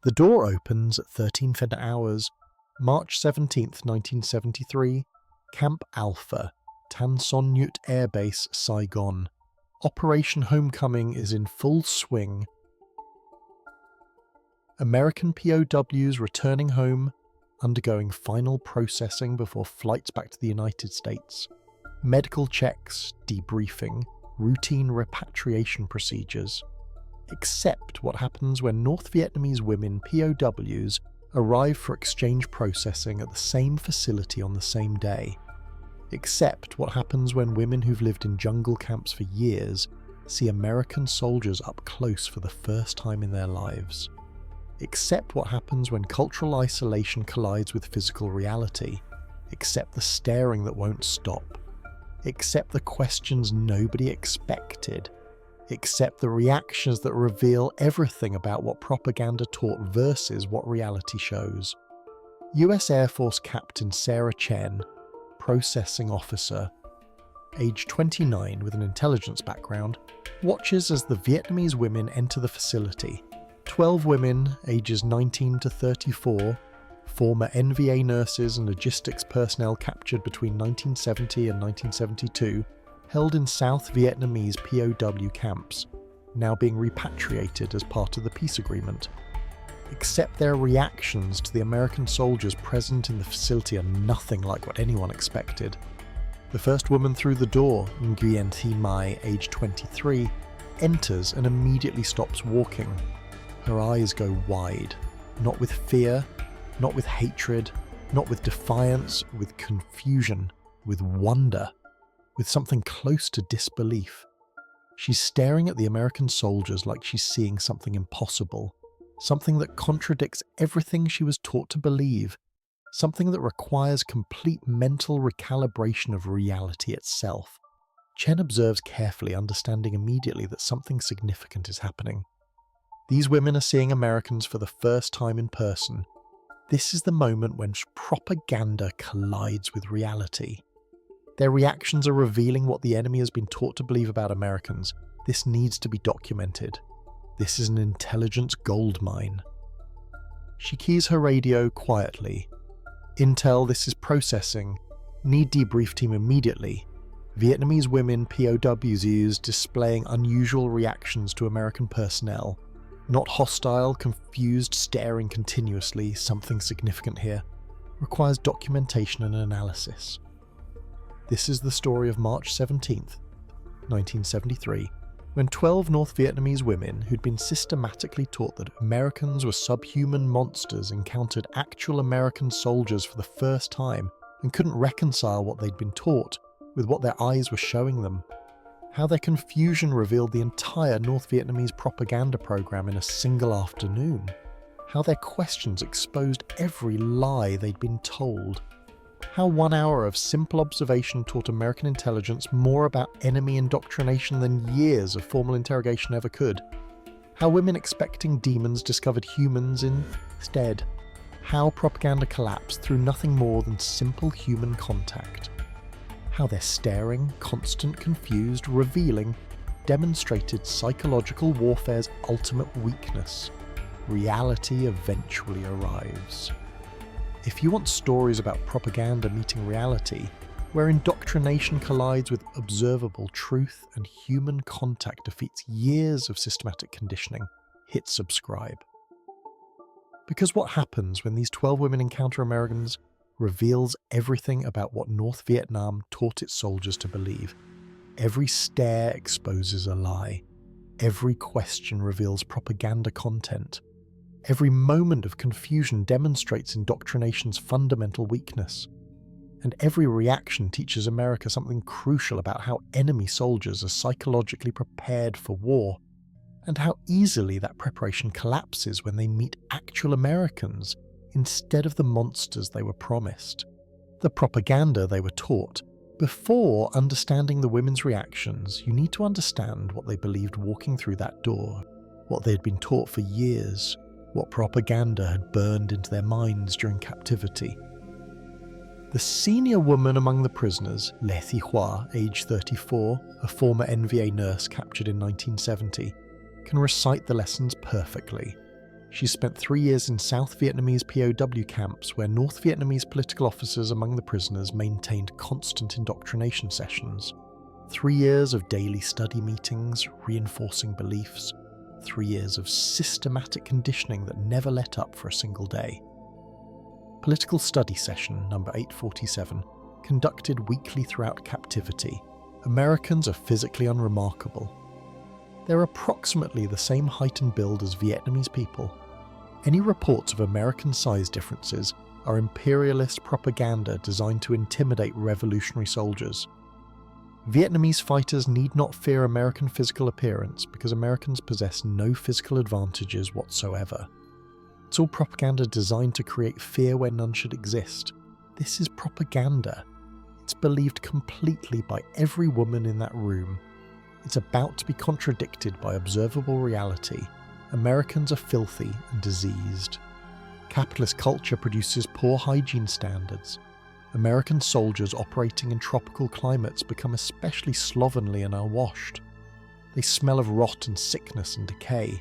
The door opens at 13:00 hours, March 17th, 1973, Camp Alpha, Tan Son Nhut Air Base, Saigon. Operation Homecoming is in full swing. American POWs returning home, undergoing final processing before flights back to the United States. Medical checks, debriefing, routine repatriation procedures. Except what happens when North Vietnamese women POWs arrive for exchange processing at the same facility on the same day. Except what happens when women who've lived in jungle camps for years see American soldiers up close for the first time in their lives. Except what happens when cultural isolation collides with physical reality. Except the staring that won't stop. Except the questions nobody expected. Except the reactions that reveal everything about what propaganda taught versus what reality shows. US Air Force Captain Sarah Chen, processing officer, age 29 with an intelligence background, watches as the Vietnamese women enter the facility. 12 women, ages 19 to 34, former NVA nurses and logistics personnel captured between 1970 and 1972, held in South Vietnamese POW camps, now being repatriated as part of the peace agreement. Except their reactions to the American soldiers present in the facility are nothing like what anyone expected. The first woman through the door, Nguyen Thi Mai, age 23, enters and immediately stops walking. Her eyes go wide, not with fear, not with hatred, not with defiance, with confusion, with wonder, with something close to disbelief. She's staring at the American soldiers like she's seeing something impossible, something that contradicts everything she was taught to believe, something that requires complete mental recalibration of reality itself. Chen observes carefully, understanding immediately that something significant is happening. These women are seeing Americans for the first time in person. This is the moment when propaganda collides with reality. Their reactions are revealing what the enemy has been taught to believe about Americans. This needs to be documented. This is an intelligence goldmine. She keys her radio quietly. Intel, this is processing. Need debrief team immediately. Vietnamese women POWs used displaying unusual reactions to American personnel. Not hostile, confused, staring continuously, something significant here. Requires documentation and analysis. This is the story of March 17th, 1973, when 12 North Vietnamese women who'd been systematically taught that Americans were subhuman monsters encountered actual American soldiers for the first time and couldn't reconcile what they'd been taught with what their eyes were showing them. How their confusion revealed the entire North Vietnamese propaganda program in a single afternoon. How their questions exposed every lie they'd been told. How 1 hour of simple observation taught American intelligence more about enemy indoctrination than years of formal interrogation ever could. How women expecting demons discovered humans instead. How propaganda collapsed through nothing more than simple human contact. How their staring, constant, confused, revealing, demonstrated psychological warfare's ultimate weakness. Reality eventually arrives. If you want stories about propaganda meeting reality, where indoctrination collides with observable truth and human contact defeats years of systematic conditioning, hit subscribe. Because what happens when these 12 women encounter Americans reveals everything about what North Vietnam taught its soldiers to believe. Every stare exposes a lie. Every question reveals propaganda content. Every moment of confusion demonstrates indoctrination's fundamental weakness. And every reaction teaches America something crucial about how enemy soldiers are psychologically prepared for war, and how easily that preparation collapses when they meet actual Americans instead of the monsters they were promised. The propaganda they were taught. Before understanding the women's reactions, you need to understand what they believed walking through that door, what they had been taught for years, what propaganda had burned into their minds during captivity. The senior woman among the prisoners, Le Thi Thu, age 34, a former NVA nurse captured in 1970, can recite the lessons perfectly. She spent 3 years in South Vietnamese POW camps where North Vietnamese political officers among the prisoners maintained constant indoctrination sessions. 3 years of daily study meetings, reinforcing beliefs. 3 years of systematic conditioning that never let up for a single day. Political Study Session number 847, conducted weekly throughout captivity. Americans are physically unremarkable. They're approximately the same height and build as Vietnamese people. Any reports of American size differences are imperialist propaganda designed to intimidate revolutionary soldiers. Vietnamese fighters need not fear American physical appearance because Americans possess no physical advantages whatsoever. It's all propaganda designed to create fear where none should exist. This is propaganda. It's believed completely by every woman in that room. It's about to be contradicted by observable reality. Americans are filthy and diseased. Capitalist culture produces poor hygiene standards. American soldiers operating in tropical climates become especially slovenly and unwashed. They smell of rot and sickness and decay.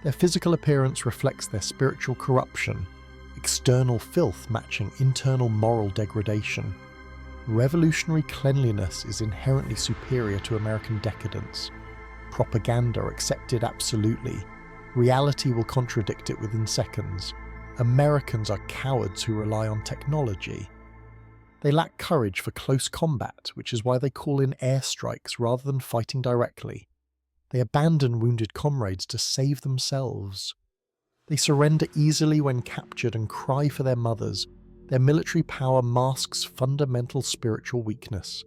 Their physical appearance reflects their spiritual corruption, external filth matching internal moral degradation. Revolutionary cleanliness is inherently superior to American decadence. Propaganda accepted absolutely. Reality will contradict it within seconds. Americans are cowards who rely on technology. They lack courage for close combat, which is why they call in airstrikes rather than fighting directly. They abandon wounded comrades to save themselves. They surrender easily when captured and cry for their mothers. Their military power masks fundamental spiritual weakness.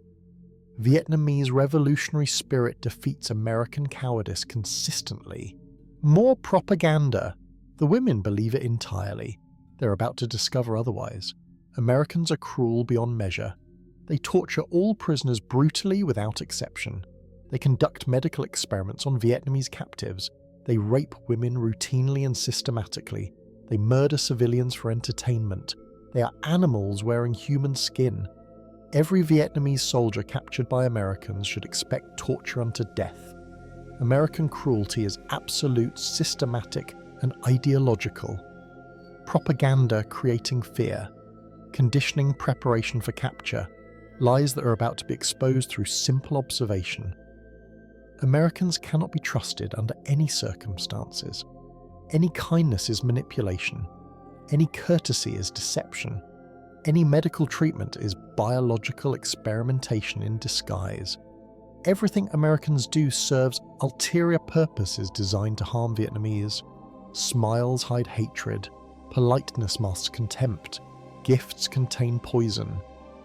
Vietnamese revolutionary spirit defeats American cowardice consistently. More propaganda. The women believe it entirely. They're about to discover otherwise. Americans are cruel beyond measure. They torture all prisoners brutally without exception. They conduct medical experiments on Vietnamese captives. They rape women routinely and systematically. They murder civilians for entertainment. They are animals wearing human skin. Every Vietnamese soldier captured by Americans should expect torture unto death. American cruelty is absolute, systematic, and ideological. Propaganda creating fear. Conditioning preparation for capture. Lies that are about to be exposed through simple observation. Americans cannot be trusted under any circumstances. Any kindness is manipulation. Any courtesy is deception. Any medical treatment is biological experimentation in disguise. Everything Americans do serves ulterior purposes designed to harm Vietnamese. Smiles hide hatred. Politeness masks contempt. Gifts contain poison.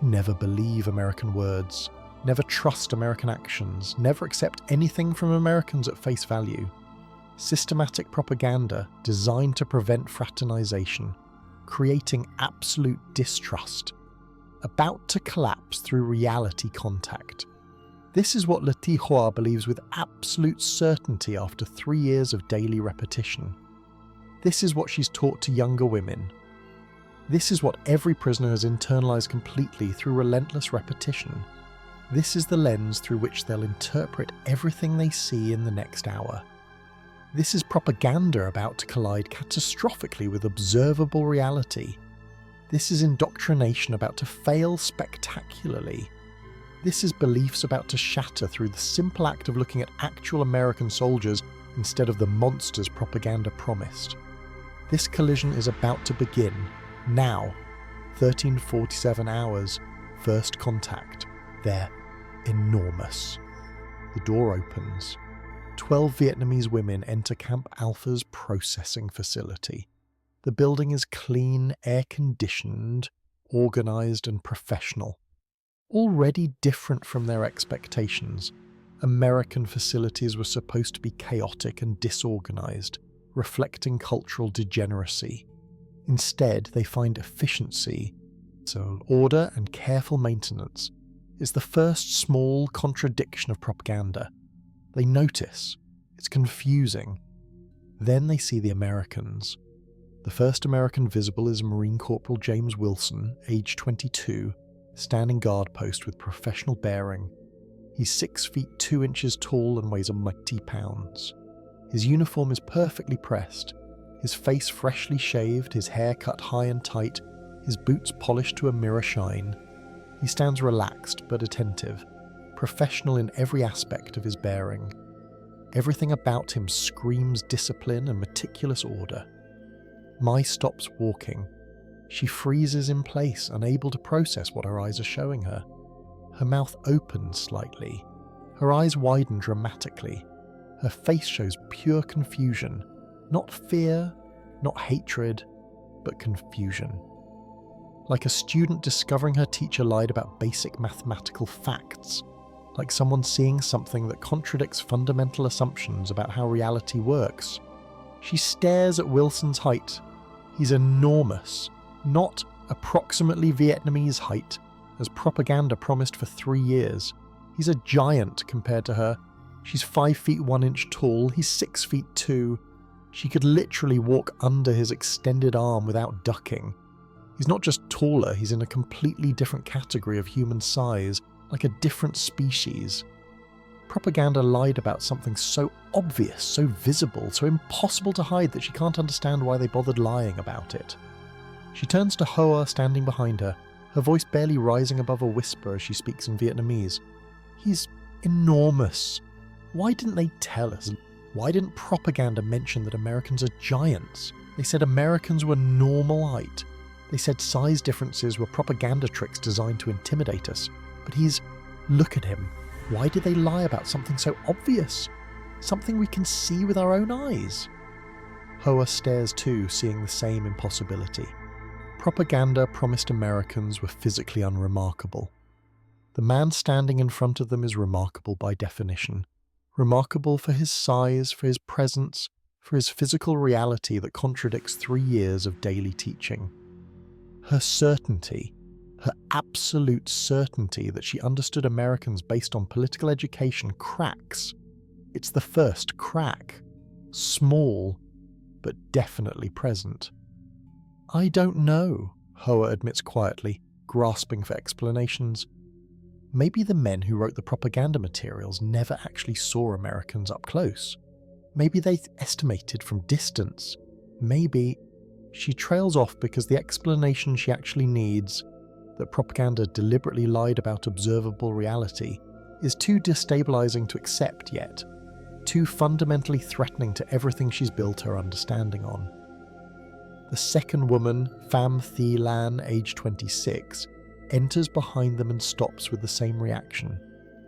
Never believe American words. Never trust American actions. Never accept anything from Americans at face value. Systematic propaganda designed to prevent fraternization, creating absolute distrust, about to collapse through reality contact. This is what Thi Thu believes with absolute certainty after 3 years of daily repetition. This is what she's taught to younger women. This is what every prisoner has internalized completely through relentless repetition. This is the lens through which they'll interpret everything they see in the next hour. This is propaganda about to collide catastrophically with observable reality. This is indoctrination about to fail spectacularly. This is beliefs about to shatter through the simple act of looking at actual American soldiers instead of the monsters propaganda promised. This collision is about to begin, now. 1347 hours, first contact. They're enormous. The door opens. 12 Vietnamese women enter Camp Alpha's processing facility. The building is clean, air-conditioned, organised and professional. Already different from their expectations, American facilities were supposed to be chaotic and disorganised, reflecting cultural degeneracy. Instead, they find efficiency, so order and careful maintenance is the first small contradiction of propaganda. They notice. It's confusing. Then they see the Americans. The first American visible is Marine Corporal James Wilson, age 22, standing guard post with professional bearing. He's 6 feet 2 inches tall and weighs a mighty pounds. His uniform is perfectly pressed. his face freshly shaved, his hair cut high and tight, his boots polished to a mirror shine. He stands relaxed but attentive, professional in every aspect of his bearing. Everything about him screams discipline and meticulous order. Mai stops walking. She freezes in place, unable to process what her eyes are showing her. Her mouth opens slightly. Her eyes widen dramatically. Her face shows pure confusion. Not fear, not hatred, but confusion. Like a student discovering her teacher lied about basic mathematical facts. Like someone seeing something that contradicts fundamental assumptions about how reality works. She stares at Wilson's height. He's enormous. Not approximately Vietnamese height, as propaganda promised for 3 years. He's a giant compared to her. She's 5 feet 1 inch tall, he's 6 feet 2. She could literally walk under his extended arm without ducking. He's not just taller, he's in a completely different category of human size, like a different species. Propaganda lied about something so obvious, so visible, so impossible to hide that she can't understand why they bothered lying about it. She turns to Hoa standing behind her, her voice barely rising above a whisper as she speaks in Vietnamese. He's enormous. Why didn't they tell us? Why didn't propaganda mention that Americans are giants? They said Americans were normal height. They said size differences were propaganda tricks designed to intimidate us. But look at him. Why did they lie about something so obvious? Something we can see with our own eyes? Hoa stares too, seeing the same impossibility. Propaganda promised Americans were physically unremarkable. The man standing in front of them is remarkable by definition. Remarkable for his size, for his presence, for his physical reality that contradicts 3 years of daily teaching. Her certainty, her absolute certainty that she understood Americans based on political education cracks. It's the first crack. Small, but definitely present. I don't know, Hoa admits quietly, grasping for explanations. Maybe the men who wrote the propaganda materials never actually saw Americans up close. Maybe they estimated from distance. Maybe she trails off because the explanation she actually needs, that propaganda deliberately lied about observable reality, is too destabilizing to accept yet, too fundamentally threatening to everything she's built her understanding on. The second woman, Pham Thi Nga, age 26, enters behind them and stops with the same reaction,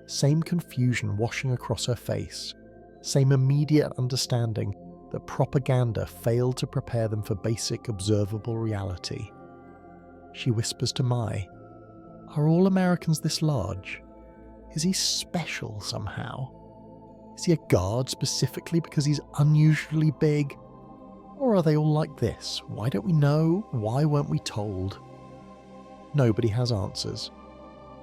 same confusion washing across her face, same immediate understanding that propaganda failed to prepare them for basic observable reality. She whispers to Mai, "Are all Americans this large? Is he special somehow? Is he a guard specifically because he's unusually big? Or are they all like this? Why don't we know? Why weren't we told?" Nobody has answers.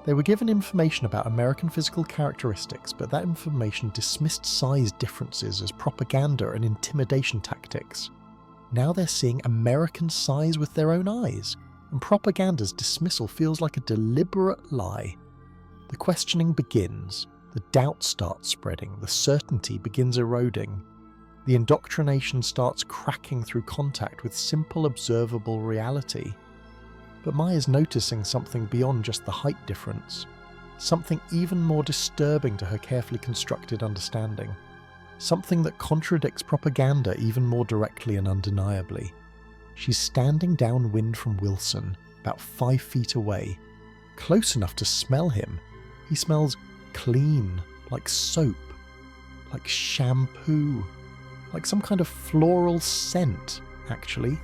They were given information about American physical characteristics, but that information dismissed size differences as propaganda and intimidation tactics. Now they're seeing American size with their own eyes, and propaganda's dismissal feels like a deliberate lie. The questioning begins, the doubt starts spreading, the certainty begins eroding. The indoctrination starts cracking through contact with simple observable reality. But Mai is noticing something beyond just the height difference, something even more disturbing to her carefully constructed understanding, something that contradicts propaganda even more directly and undeniably. She's standing downwind from Wilson, about 5 feet away, close enough to smell him. He smells clean, like soap, like shampoo, like some kind of floral scent, actually.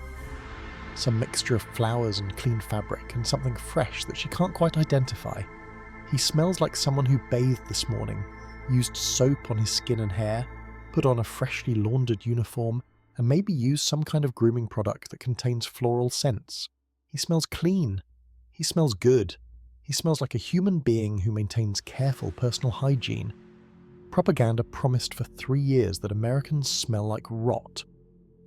Some mixture of flowers and clean fabric and something fresh that she can't quite identify. He smells like someone who bathed this morning, used soap on his skin and hair, put on a freshly laundered uniform, and maybe used some kind of grooming product that contains floral scents. He smells clean. He smells good. He smells like a human being who maintains careful personal hygiene. Propaganda promised for 3 years that Americans smell like rot,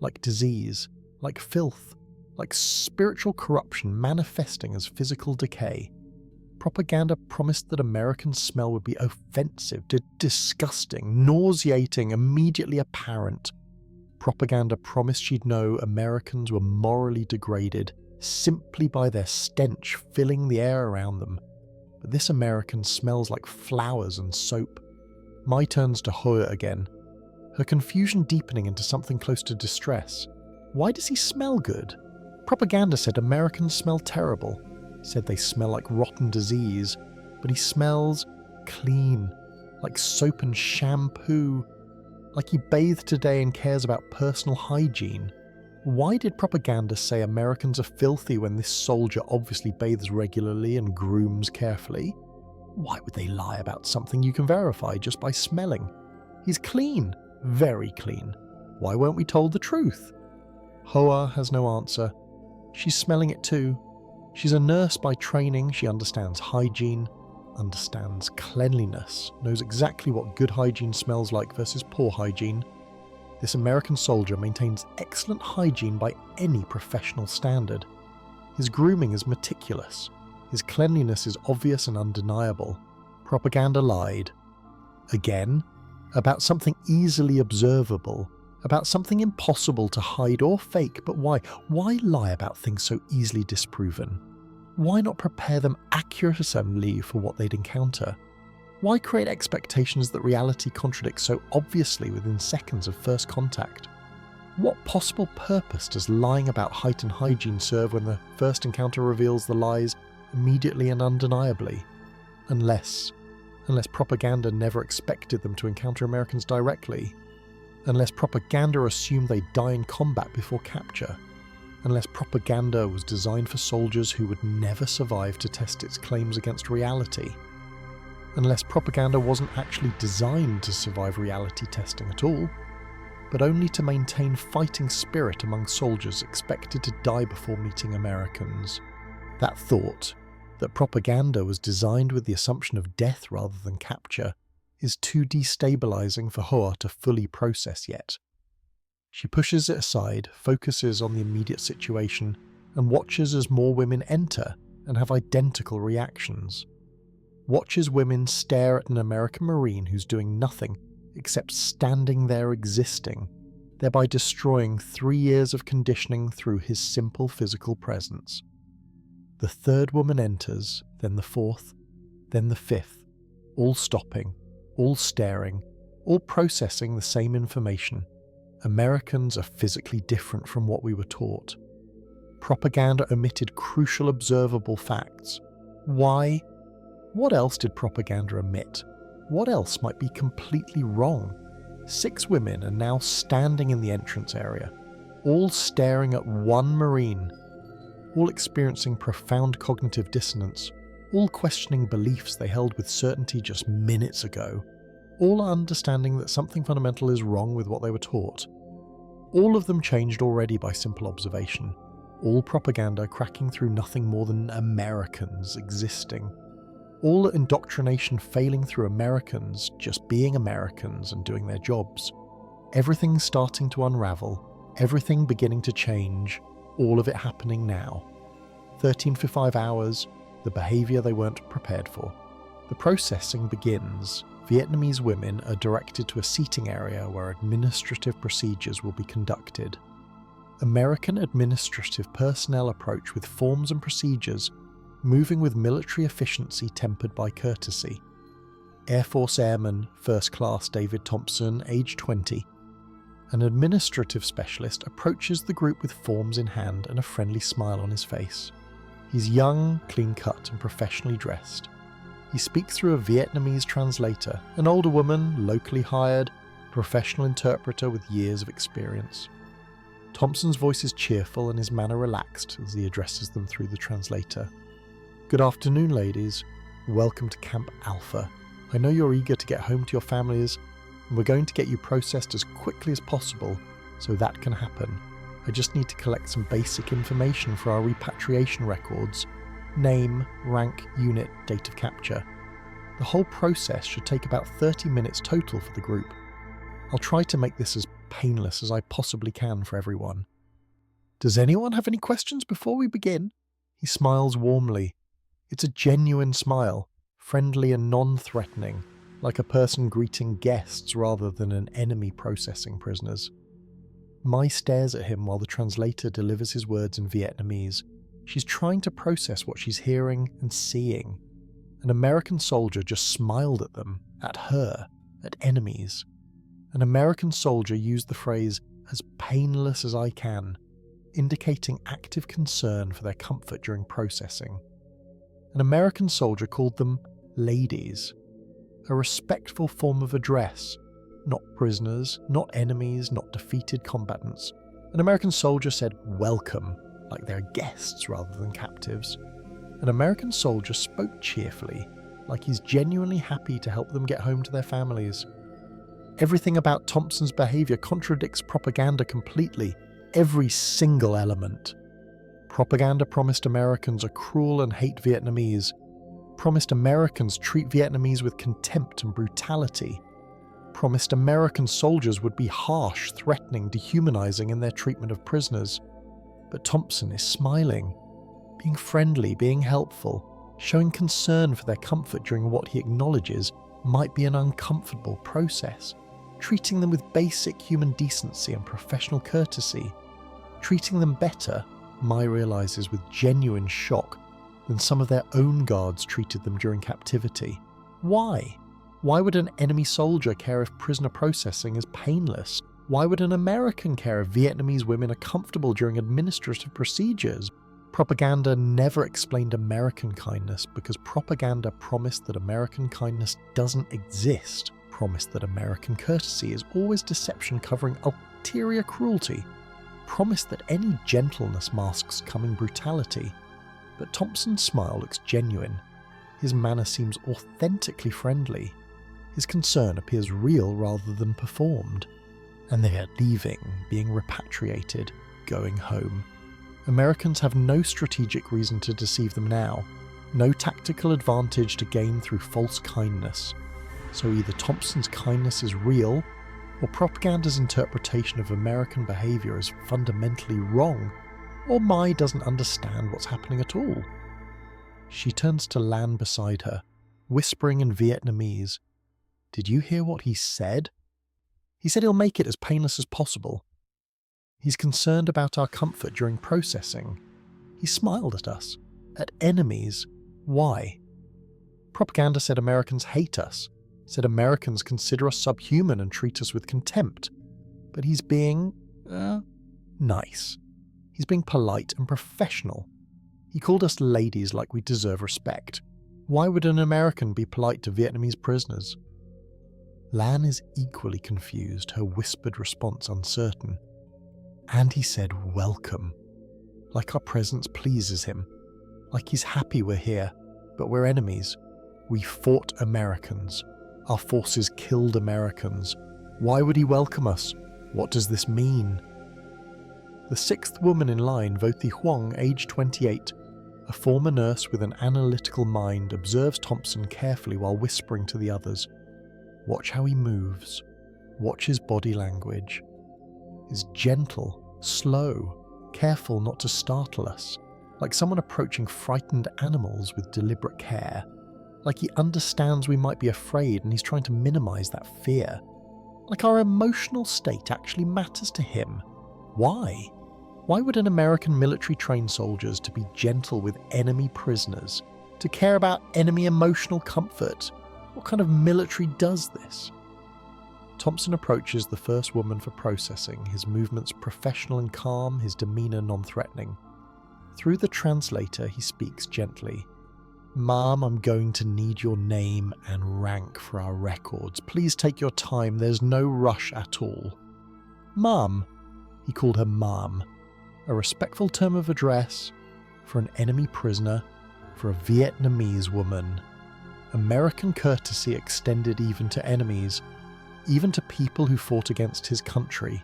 like disease, like filth, like spiritual corruption manifesting as physical decay. Propaganda promised that American smell would be offensive, disgusting, nauseating, immediately apparent. propaganda promised she'd know Americans were morally degraded simply by their stench filling the air around them. But this American smells like flowers and soap. Mai turns to Hoa again, her confusion deepening into something close to distress. Why does he smell good? Propaganda said Americans smell terrible, said they smell like rotten disease, but he smells clean, like soap and shampoo, like he bathed today and cares about personal hygiene. Why did propaganda say Americans are filthy when this soldier obviously bathes regularly and grooms carefully? Why would they lie about something you can verify just by smelling? He's clean, very clean. Why weren't we told the truth? Hoa has no answer. She's smelling it too. She's a nurse by training. She understands hygiene, understands cleanliness, knows exactly what good hygiene smells like versus poor hygiene. This American soldier maintains excellent hygiene by any professional standard. His grooming is meticulous. His cleanliness is obvious and undeniable. Propaganda lied. Again, about something easily observable, about something impossible to hide or fake, but why? Why lie about things so easily disproven? Why not prepare them accurately for what they'd encounter? Why create expectations that reality contradicts so obviously within seconds of first contact? What possible purpose does lying about height and hygiene serve when the first encounter reveals the lies immediately and undeniably? Unless propaganda never expected them to encounter Americans directly. Unless propaganda assumed they'd die in combat before capture. Unless propaganda was designed for soldiers who would never survive to test its claims against reality. Unless propaganda wasn't actually designed to survive reality testing at all, but only to maintain fighting spirit among soldiers expected to die before meeting Americans. That thought, that propaganda was designed with the assumption of death rather than capture, is too destabilizing for Hoa to fully process yet. She pushes it aside, focuses on the immediate situation, and watches as more women enter and have identical reactions. Watches women stare at an American Marine who's doing nothing except standing there existing, thereby destroying 3 years of conditioning through his simple physical presence. The third woman enters, then the fourth, then the fifth, all stopping, all staring, all processing the same information. Americans are physically different from what we were taught. Propaganda omitted crucial observable facts. Why? What else did propaganda omit? What else might be completely wrong? 6 women are now standing in the entrance area, all staring at one Marine, all experiencing profound cognitive dissonance, all questioning beliefs they held with certainty just minutes ago, all understanding that something fundamental is wrong with what they were taught. All of them changed already by simple observation, all propaganda cracking through nothing more than Americans existing. All indoctrination failing through Americans just being Americans and doing their jobs. Everything starting to unravel, everything beginning to change, all of it happening now. 13 for 5 hours, the behaviour they weren't prepared for. The processing begins. Vietnamese women are directed to a seating area where administrative procedures will be conducted. American administrative personnel approach with forms and procedures, moving with military efficiency tempered by courtesy. Air Force Airman, First Class David Thompson, age 20. An administrative specialist approaches the group with forms in hand and a friendly smile on his face. He's young, clean-cut and professionally dressed. He speaks through a Vietnamese translator, an older woman, locally hired, professional interpreter with years of experience. Thompson's voice is cheerful and his manner relaxed as he addresses them through the translator. Good afternoon, ladies. Welcome to Camp Alpha. I know you're eager to get home to your families, and we're going to get you processed as quickly as possible so that can happen. I just need to collect some basic information for our repatriation records. Name, rank, unit, date of capture. The whole process should take about 30 minutes total for the group. I'll try to make this as painless as I possibly can for everyone. Does anyone have any questions before we begin? He smiles warmly. It's a genuine smile, friendly and non-threatening, like a person greeting guests rather than an enemy processing prisoners. Mai stares at him while the translator delivers his words in Vietnamese. She's trying to process what she's hearing and seeing. An American soldier just smiled at them, at her, at enemies. An American soldier used the phrase, "as painless as I can," indicating active concern for their comfort during processing. An American soldier called them ladies, a respectful form of address, not prisoners, not enemies, not defeated combatants. An American soldier said welcome, like they're guests rather than captives. An American soldier spoke cheerfully, like he's genuinely happy to help them get home to their families. Everything about Thompson's behaviour contradicts propaganda completely, every single element. Propaganda promised Americans are cruel and hate Vietnamese, promised Americans treat Vietnamese with contempt and brutality, promised American soldiers would be harsh, threatening, dehumanizing in their treatment of prisoners. But Thompson is smiling, being friendly, being helpful, showing concern for their comfort during what he acknowledges might be an uncomfortable process, treating them with basic human decency and professional courtesy, treating them better, Mai realizes with genuine shock, than some of their own guards treated them during captivity. Why? Why would an enemy soldier care if prisoner processing is painless? Why would an American care if Vietnamese women are comfortable during administrative procedures? Propaganda never explained American kindness because propaganda promised that American kindness doesn't exist, promised that American courtesy is always deception covering ulterior cruelty, promised that any gentleness masks coming brutality. But Thompson's smile looks genuine. His manner seems authentically friendly. His concern appears real rather than performed. And they are leaving, being repatriated, going home. Americans have no strategic reason to deceive them now, no tactical advantage to gain through false kindness. So either Thompson's kindness is real, or propaganda's interpretation of American behaviour is fundamentally wrong, or Mai doesn't understand what's happening at all. She turns to Lan beside her, whispering in Vietnamese, "Did you hear what he said? He said he'll make it as painless as possible. He's concerned about our comfort during processing. He smiled at us. At enemies. Why? Propaganda said Americans hate us, said Americans consider us subhuman and treat us with contempt. But he's being, nice. He's being polite and professional. He called us ladies like we deserve respect. Why would an American be polite to Vietnamese prisoners?" Lan is equally confused, her whispered response uncertain. "And he said welcome. Like our presence pleases him. Like he's happy we're here, but we're enemies. We fought Americans. Our forces killed Americans. Why would he welcome us? What does this mean?" The sixth woman in line, Vo Thi Huong, aged 28, a former nurse with an analytical mind, observes Thompson carefully while whispering to the others. Watch how he moves. Watch his body language. He's gentle, slow, careful not to startle us, like someone approaching frightened animals with deliberate care. Like he understands we might be afraid and he's trying to minimize that fear. Like our emotional state actually matters to him. Why? Why would an American military train soldiers to be gentle with enemy prisoners, to care about enemy emotional comfort? What kind of military does this? Thompson approaches the first woman for processing, his movements professional and calm, his demeanour non-threatening. Through the translator, he speaks gently. "Ma'am, I'm going to need your name and rank for our records. Please take your time, there's no rush at all." "Ma'am," he called her ma'am, a respectful term of address for an enemy prisoner, for a Vietnamese woman. American courtesy extended even to enemies, even to people who fought against his country.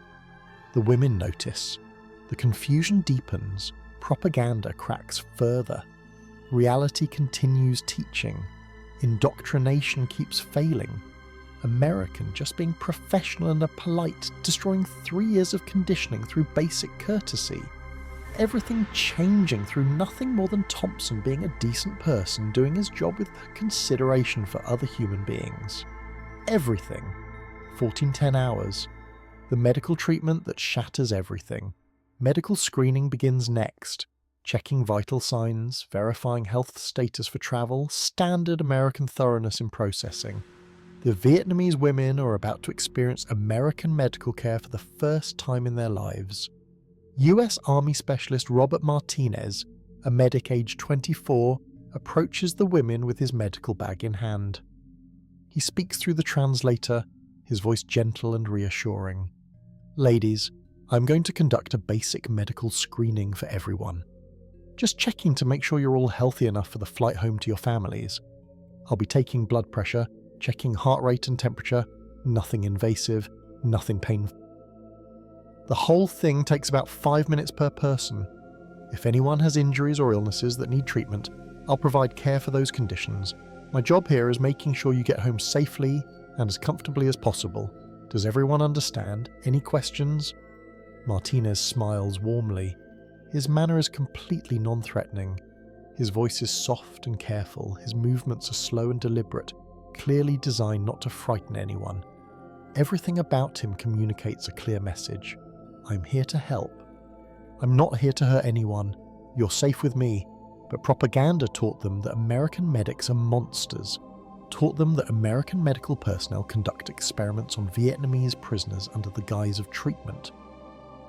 The women notice. The confusion deepens. Propaganda cracks further. Reality continues teaching. Indoctrination keeps failing. American just being professional and polite, destroying 3 years of conditioning through basic courtesy. Everything changing through nothing more than Thompson being a decent person doing his job with consideration for other human beings. Everything. 1410 hours. The medical treatment that shatters everything. Medical screening begins next. Checking vital signs, verifying health status for travel, standard American thoroughness in processing. The Vietnamese women are about to experience American medical care for the first time in their lives. US Army Specialist Robert Martinez, a medic aged 24, approaches the women with his medical bag in hand. He speaks through the translator, his voice gentle and reassuring. Ladies, I'm going to conduct a basic medical screening for everyone. Just checking to make sure you're all healthy enough for the flight home to your families. I'll be taking blood pressure, checking heart rate and temperature, nothing invasive, nothing painful. The whole thing takes about 5 minutes per person. If anyone has injuries or illnesses that need treatment, I'll provide care for those conditions. My job here is making sure you get home safely and as comfortably as possible. Does everyone understand? Any questions? Martinez smiles warmly. His manner is completely non-threatening. His voice is soft and careful. His movements are slow and deliberate, clearly designed not to frighten anyone. Everything about him communicates a clear message. I'm here to help. I'm not here to hurt anyone. You're safe with me. But propaganda taught them that American medics are monsters. Taught them that American medical personnel conduct experiments on Vietnamese prisoners under the guise of treatment.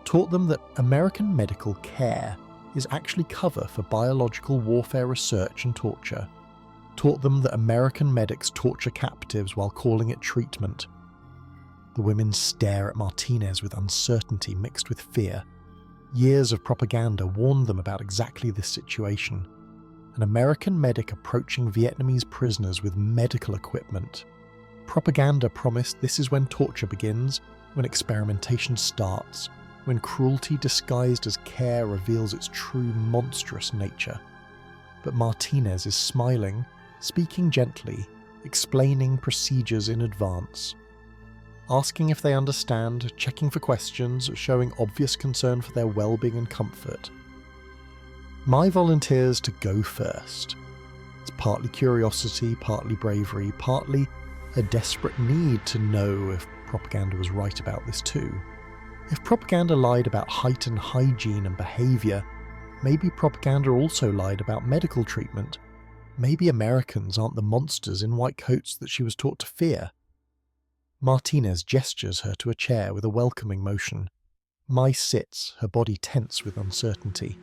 Taught them that American medical care is actually cover for biological warfare research and torture. Taught them that American medics torture captives while calling it treatment. The women stare at Martinez with uncertainty mixed with fear. Years of propaganda warned them about exactly this situation. An American medic approaching Vietnamese prisoners with medical equipment. Propaganda promised this is when torture begins, when experimentation starts, when cruelty disguised as care reveals its true monstrous nature. But Martinez is smiling, speaking gently, explaining procedures in advance. Asking if they understand, checking for questions, showing obvious concern for their well-being and comfort. My volunteers to go first. It's partly curiosity, partly bravery, partly a desperate need to know if propaganda was right about this too. If propaganda lied about height and hygiene and behaviour, maybe propaganda also lied about medical treatment. Maybe Americans aren't the monsters in white coats that she was taught to fear. Martinez gestures her to a chair with a welcoming motion. Mai sits, her body tense with uncertainty.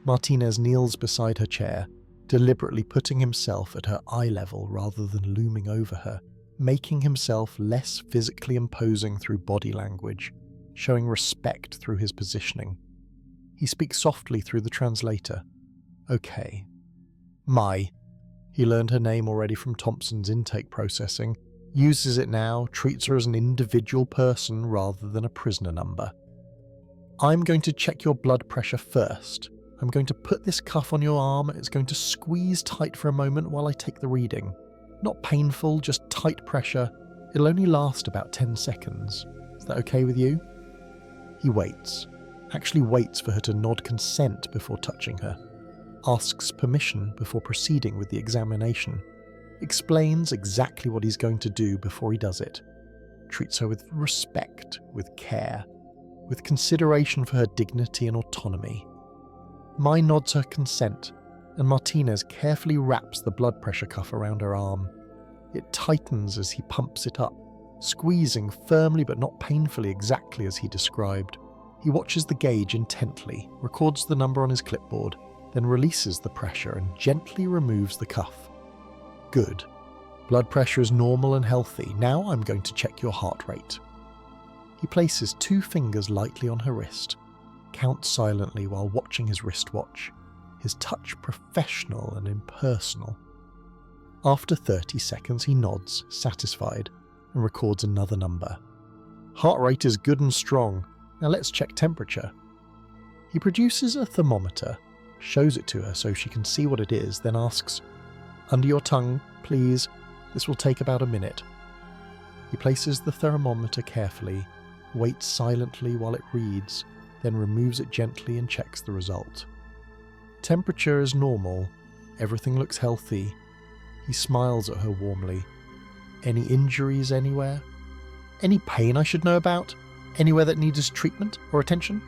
Martinez kneels beside her chair, deliberately putting himself at her eye level rather than looming over her, making himself less physically imposing through body language, showing respect through his positioning. He speaks softly through the translator. Okay. Mai. He learned her name already from Thompson's intake processing, uses it now, treats her as an individual person rather than a prisoner number. I'm going to check your blood pressure first. I'm going to put this cuff on your arm. It's going to squeeze tight for a moment while I take the reading. Not painful, just tight pressure. It'll only last about 10 seconds. Is that okay with you? He waits. Actually waits for her to nod consent before touching her. Asks permission before proceeding with the examination. Explains exactly what he's going to do before he does it. Treats her with respect, with care, with consideration for her dignity and autonomy. Mai nods her consent, and Martinez carefully wraps the blood pressure cuff around her arm. It tightens as he pumps it up, squeezing firmly but not painfully exactly as he described. He watches the gauge intently, records the number on his clipboard, then releases the pressure and gently removes the cuff. Good. Blood pressure is normal and healthy. Now I'm going to check your heart rate. He places 2 fingers lightly on her wrist, counts silently while watching his wristwatch, his touch professional and impersonal. After 30 seconds he nods, satisfied, and records another number. Heart rate is good and strong. Now let's check temperature. He produces a thermometer, shows it to her so she can see what it is, then asks, "Under your tongue, please. This will take about a minute." He places the thermometer carefully, waits silently while it reads, then removes it gently and checks the result. Temperature is normal. Everything looks healthy. He smiles at her warmly. Any injuries anywhere? Any pain I should know about? Anywhere that needs treatment or attention?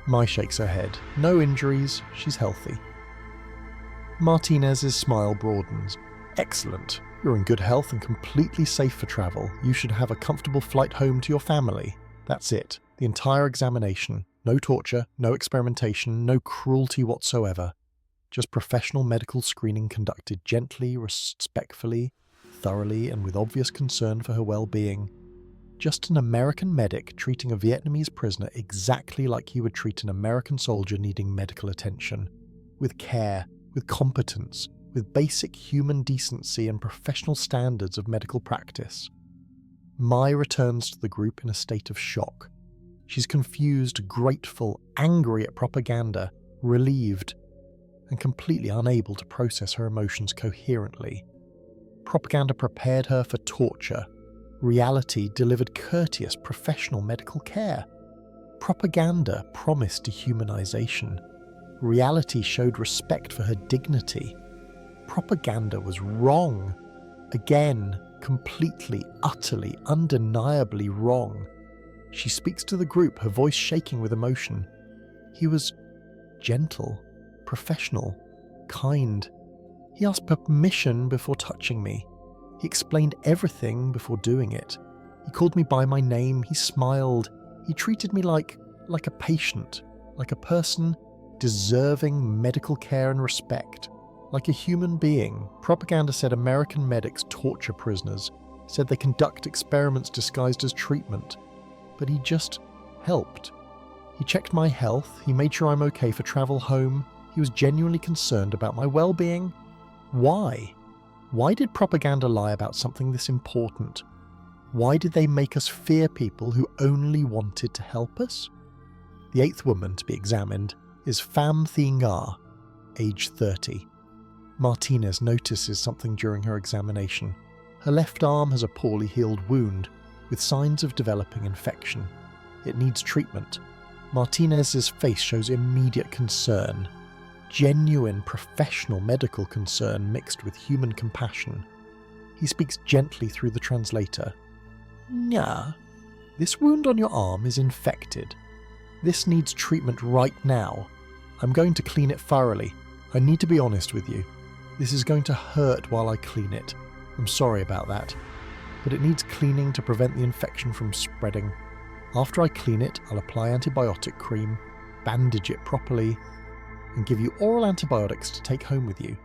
Mai shakes her head. No injuries, she's healthy. Martinez's smile broadens. Excellent. You're in good health and completely safe for travel. You should have a comfortable flight home to your family. That's it. The entire examination. No torture, no experimentation, no cruelty whatsoever. Just professional medical screening conducted gently, respectfully, thoroughly, and with obvious concern for her well-being. Just an American medic treating a Vietnamese prisoner exactly like he would treat an American soldier needing medical attention. With care, with competence, with basic human decency and professional standards of medical practice. Mai returns to the group in a state of shock. She's confused, grateful, angry at propaganda, relieved, and completely unable to process her emotions coherently. Propaganda prepared her for torture. Reality delivered courteous, professional medical care. Propaganda promised dehumanization. Reality showed respect for her dignity. Propaganda was wrong. Again, completely, utterly, undeniably wrong. She speaks to the group, her voice shaking with emotion. He was gentle, professional, kind. He asked permission before touching me. He explained everything before doing it. He called me by my name, he smiled. He treated me like a patient, like a person deserving medical care and respect. Like a human being. Propaganda said American medics torture prisoners, said they conduct experiments disguised as treatment. But he just helped. He checked my health, he made sure I'm okay for travel home, he was genuinely concerned about my well-being. Why? Why did propaganda lie about something this important? Why did they make us fear people who only wanted to help us? The eighth woman to be examined is Pham Thi Nga, age 30. Martinez notices something during her examination. Her left arm has a poorly healed wound, with signs of developing infection. It needs treatment. Martinez's face shows immediate concern. Genuine professional medical concern mixed with human compassion. He speaks gently through the translator. Nga, this wound on your arm is infected. This needs treatment right now. I'm going to clean it thoroughly. I need to be honest with you. This is going to hurt while I clean it. I'm sorry about that. But it needs cleaning to prevent the infection from spreading. After I clean it, I'll apply antibiotic cream, bandage it properly, and give you oral antibiotics to take home with you.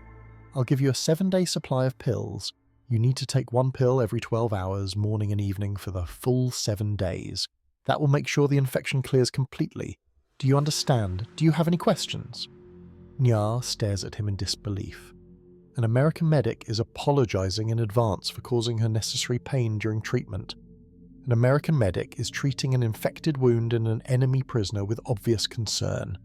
I'll give you a 7-day supply of pills. You need to take 1 pill every 12 hours, morning and evening, for the full 7 days. That will make sure the infection clears completely. Do you understand? Do you have any questions? Nga stares at him in disbelief. An American medic is apologizing in advance for causing her necessary pain during treatment. An American medic is treating an infected wound in an enemy prisoner with obvious concern.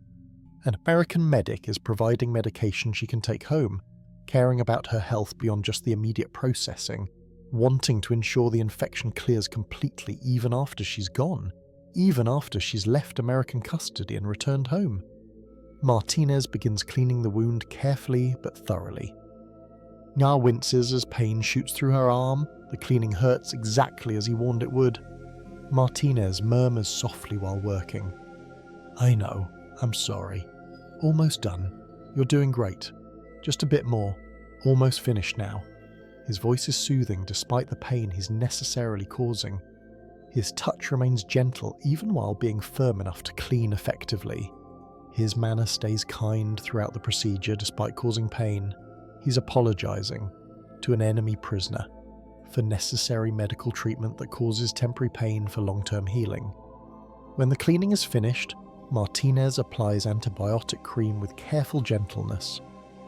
An American medic is providing medication she can take home, caring about her health beyond just the immediate processing, wanting to ensure the infection clears completely even after she's gone, even after she's left American custody and returned home. Martinez begins cleaning the wound carefully but thoroughly. Nga winces as pain shoots through her arm. The cleaning hurts exactly as he warned it would. Martinez murmurs softly while working. I know. I'm sorry. Almost done. You're doing great. Just a bit more. Almost finished now. His voice is soothing despite the pain he's necessarily causing. His touch remains gentle even while being firm enough to clean effectively. His manner stays kind throughout the procedure despite causing pain. He's apologizing to an enemy prisoner for necessary medical treatment that causes temporary pain for long-term healing. When the cleaning is finished, Martinez applies antibiotic cream with careful gentleness,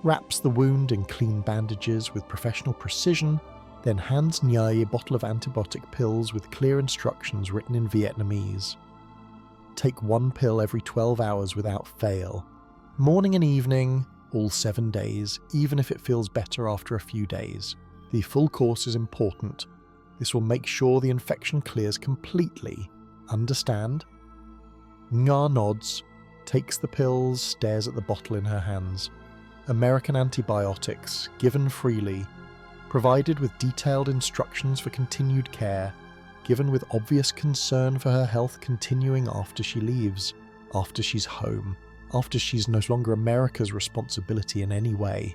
wraps the wound in clean bandages with professional precision, then hands Nhut a bottle of antibiotic pills with clear instructions written in Vietnamese. Take 1 pill every 12 hours without fail. Morning and evening, all 7 days, even if it feels better after a few days. The full course is important. This will make sure the infection clears completely. Understand? Nga nods, takes the pills, stares at the bottle in her hands. American antibiotics, given freely, provided with detailed instructions for continued care, given with obvious concern for her health continuing after she leaves, after she's home, after she's no longer America's responsibility in any way.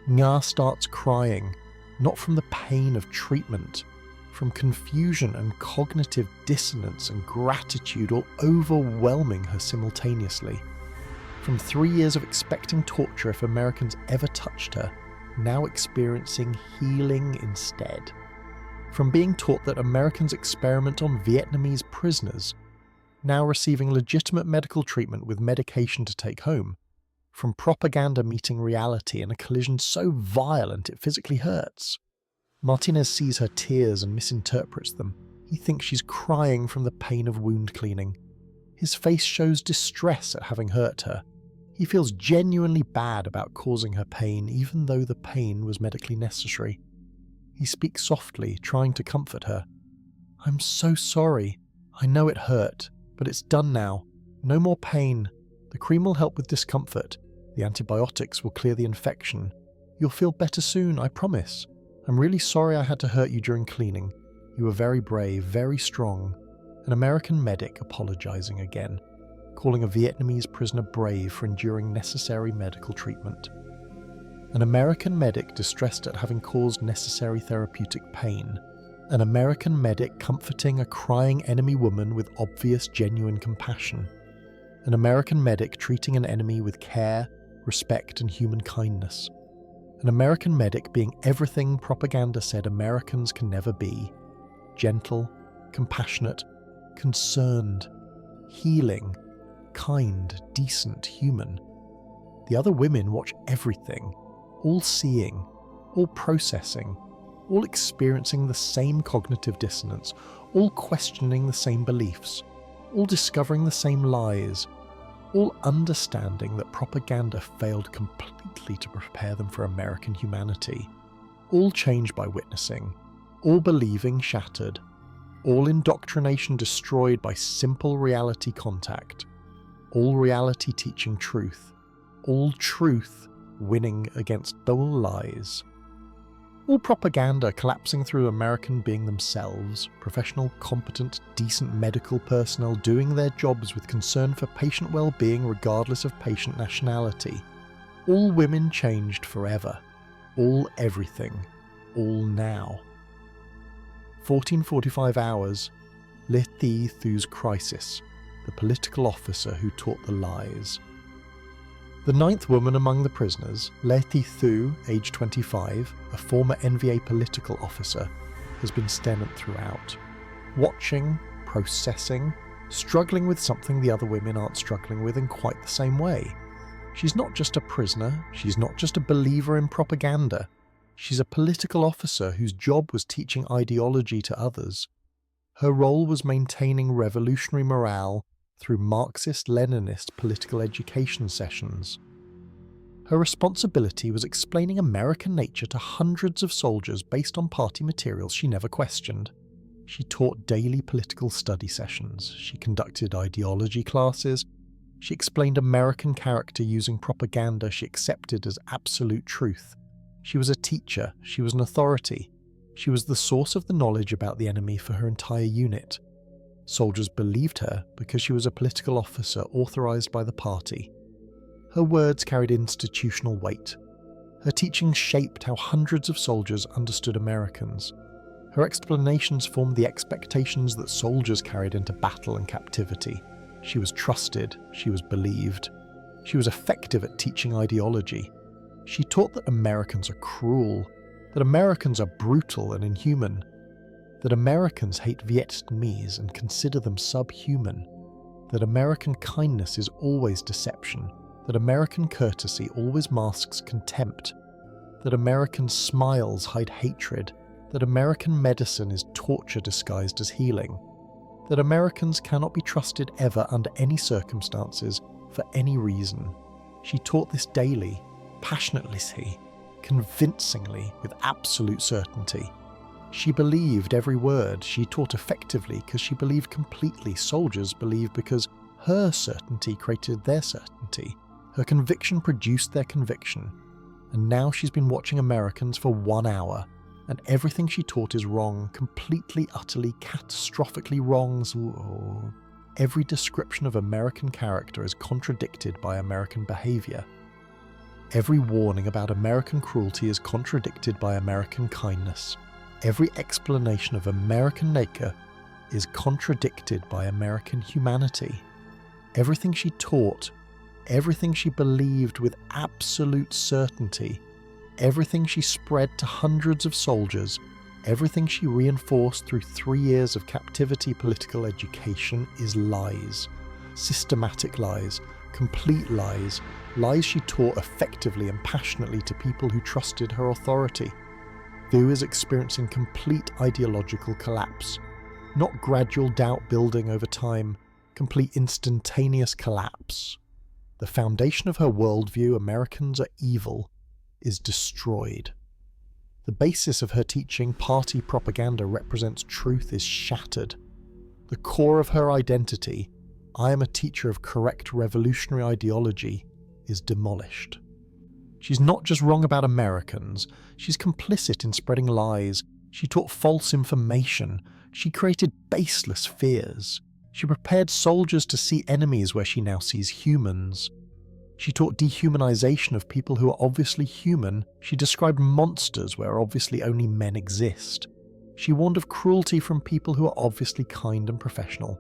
Nga starts crying, not from the pain of treatment, from confusion and cognitive dissonance and gratitude all overwhelming her simultaneously. From 3 years of expecting torture if Americans ever touched her, now experiencing healing instead. From being taught that Americans experiment on Vietnamese prisoners, now receiving legitimate medical treatment with medication to take home. From propaganda meeting reality in a collision so violent it physically hurts. Martinez sees her tears and misinterprets them. He thinks she's crying from the pain of wound cleaning. His face shows distress at having hurt her. He feels genuinely bad about causing her pain, even though the pain was medically necessary. He speaks softly, trying to comfort her. "I'm so sorry. I know it hurt, but it's done now. No more pain. The cream will help with discomfort. The antibiotics will clear the infection. You'll feel better soon, I promise. I'm really sorry I had to hurt you during cleaning. You were very brave, very strong." An American medic apologizing again, calling a Vietnamese prisoner brave for enduring necessary medical treatment. An American medic distressed at having caused necessary therapeutic pain. An American medic comforting a crying enemy woman with obvious genuine compassion. An American medic treating an enemy with care, respect and human kindness. An American medic being everything propaganda said Americans can never be. Gentle, compassionate, concerned, healing, kind, decent, human. The other women watch everything, all seeing, all processing, all experiencing the same cognitive dissonance, all questioning the same beliefs, all discovering the same lies, all understanding that propaganda failed completely to prepare them for American humanity, all changed by witnessing, all believing shattered, all indoctrination destroyed by simple reality contact, all reality teaching truth, all truth winning against all lies. All propaganda collapsing through American being themselves, professional, competent, decent medical personnel doing their jobs with concern for patient well-being regardless of patient nationality. All women changed forever. All everything. All now. 1445 hours. Thi Thu's crisis. The political officer who taught the lies. The ninth woman among the prisoners, Thi Thu, age 25, a former NVA political officer, has been stagnant throughout. Watching, processing, struggling with something the other women aren't struggling with in quite the same way. She's not just a prisoner, she's not just a believer in propaganda. She's a political officer whose job was teaching ideology to others. Her role was maintaining revolutionary morale through Marxist-Leninist political education sessions. Her responsibility was explaining American nature to hundreds of soldiers based on party materials she never questioned. She taught daily political study sessions, she conducted ideology classes, she explained American character using propaganda she accepted as absolute truth. She was a teacher, she was an authority, she was the source of the knowledge about the enemy for her entire unit. Soldiers believed her because she was a political officer authorized by the party. Her words carried institutional weight. Her teachings shaped how hundreds of soldiers understood Americans. Her explanations formed the expectations that soldiers carried into battle and captivity. She was trusted, she was believed. She was effective at teaching ideology. She taught that Americans are cruel, that Americans are brutal and inhuman, that Americans hate Vietnamese and consider them subhuman, that American kindness is always deception, that American courtesy always masks contempt, that American smiles hide hatred, that American medicine is torture disguised as healing, that Americans cannot be trusted ever under any circumstances for any reason. She taught this daily, passionately, convincingly, with absolute certainty. She believed every word. She taught effectively because she believed completely. Soldiers believed because her certainty created their certainty. Her conviction produced their conviction. And now she's been watching Americans for 1 hour, and everything she taught is wrong, completely, utterly, catastrophically wrong. Every description of American character is contradicted by American behavior. Every warning about American cruelty is contradicted by American kindness. Every explanation of American nature is contradicted by American humanity. Everything she taught, everything she believed with absolute certainty, everything she spread to hundreds of soldiers, everything she reinforced through 3 years of captivity political education is lies. Systematic lies, complete lies, lies she taught effectively and passionately to people who trusted her authority. Thu is experiencing complete ideological collapse. Not gradual doubt building over time, complete instantaneous collapse. The foundation of her worldview, Americans are evil, is destroyed. The basis of her teaching, party propaganda represents truth, is shattered. The core of her identity, I am a teacher of correct revolutionary ideology, is demolished. She's not just wrong about Americans, she's complicit in spreading lies. She taught false information. She created baseless fears. She prepared soldiers to see enemies where she now sees humans. She taught dehumanization of people who are obviously human. She described monsters where obviously only men exist. She warned of cruelty from people who are obviously kind and professional.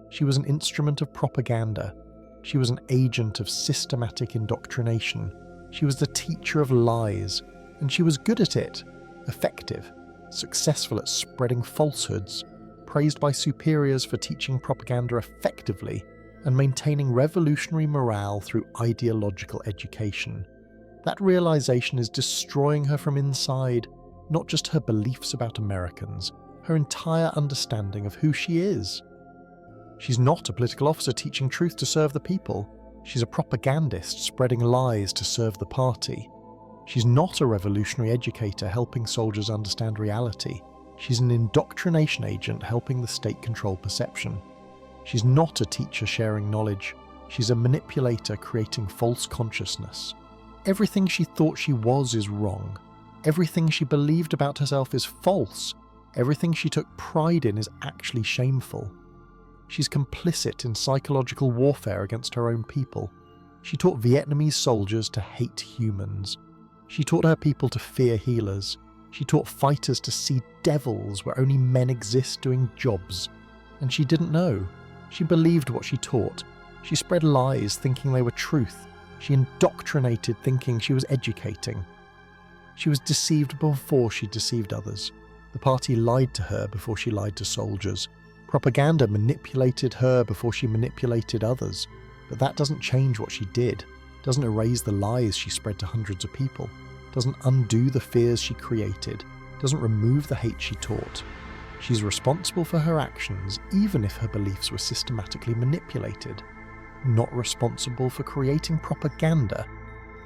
She was an instrument of propaganda. She was an agent of systematic indoctrination. She was the teacher of lies, and she was good at it, effective, successful at spreading falsehoods, praised by superiors for teaching propaganda effectively, and maintaining revolutionary morale through ideological education. That realization is destroying her from inside, not just her beliefs about Americans, her entire understanding of who she is. She's not a political officer teaching truth to serve the people. She's a propagandist spreading lies to serve the party. She's not a revolutionary educator helping soldiers understand reality. She's an indoctrination agent helping the state control perception. She's not a teacher sharing knowledge. She's a manipulator creating false consciousness. Everything she thought she was is wrong. Everything she believed about herself is false. Everything she took pride in is actually shameful. She's complicit in psychological warfare against her own people. She taught Vietnamese soldiers to hate humans. She taught her people to fear healers. She taught fighters to see devils where only men exist doing jobs. And she didn't know. She believed what she taught. She spread lies thinking they were truth. She indoctrinated thinking she was educating. She was deceived before she deceived others. The party lied to her before she lied to soldiers. Propaganda manipulated her before she manipulated others. But that doesn't change what she did. Doesn't erase the lies she spread to hundreds of people. Doesn't undo the fears she created. Doesn't remove the hate she taught. She's responsible for her actions even if her beliefs were systematically manipulated. Not responsible for creating propaganda,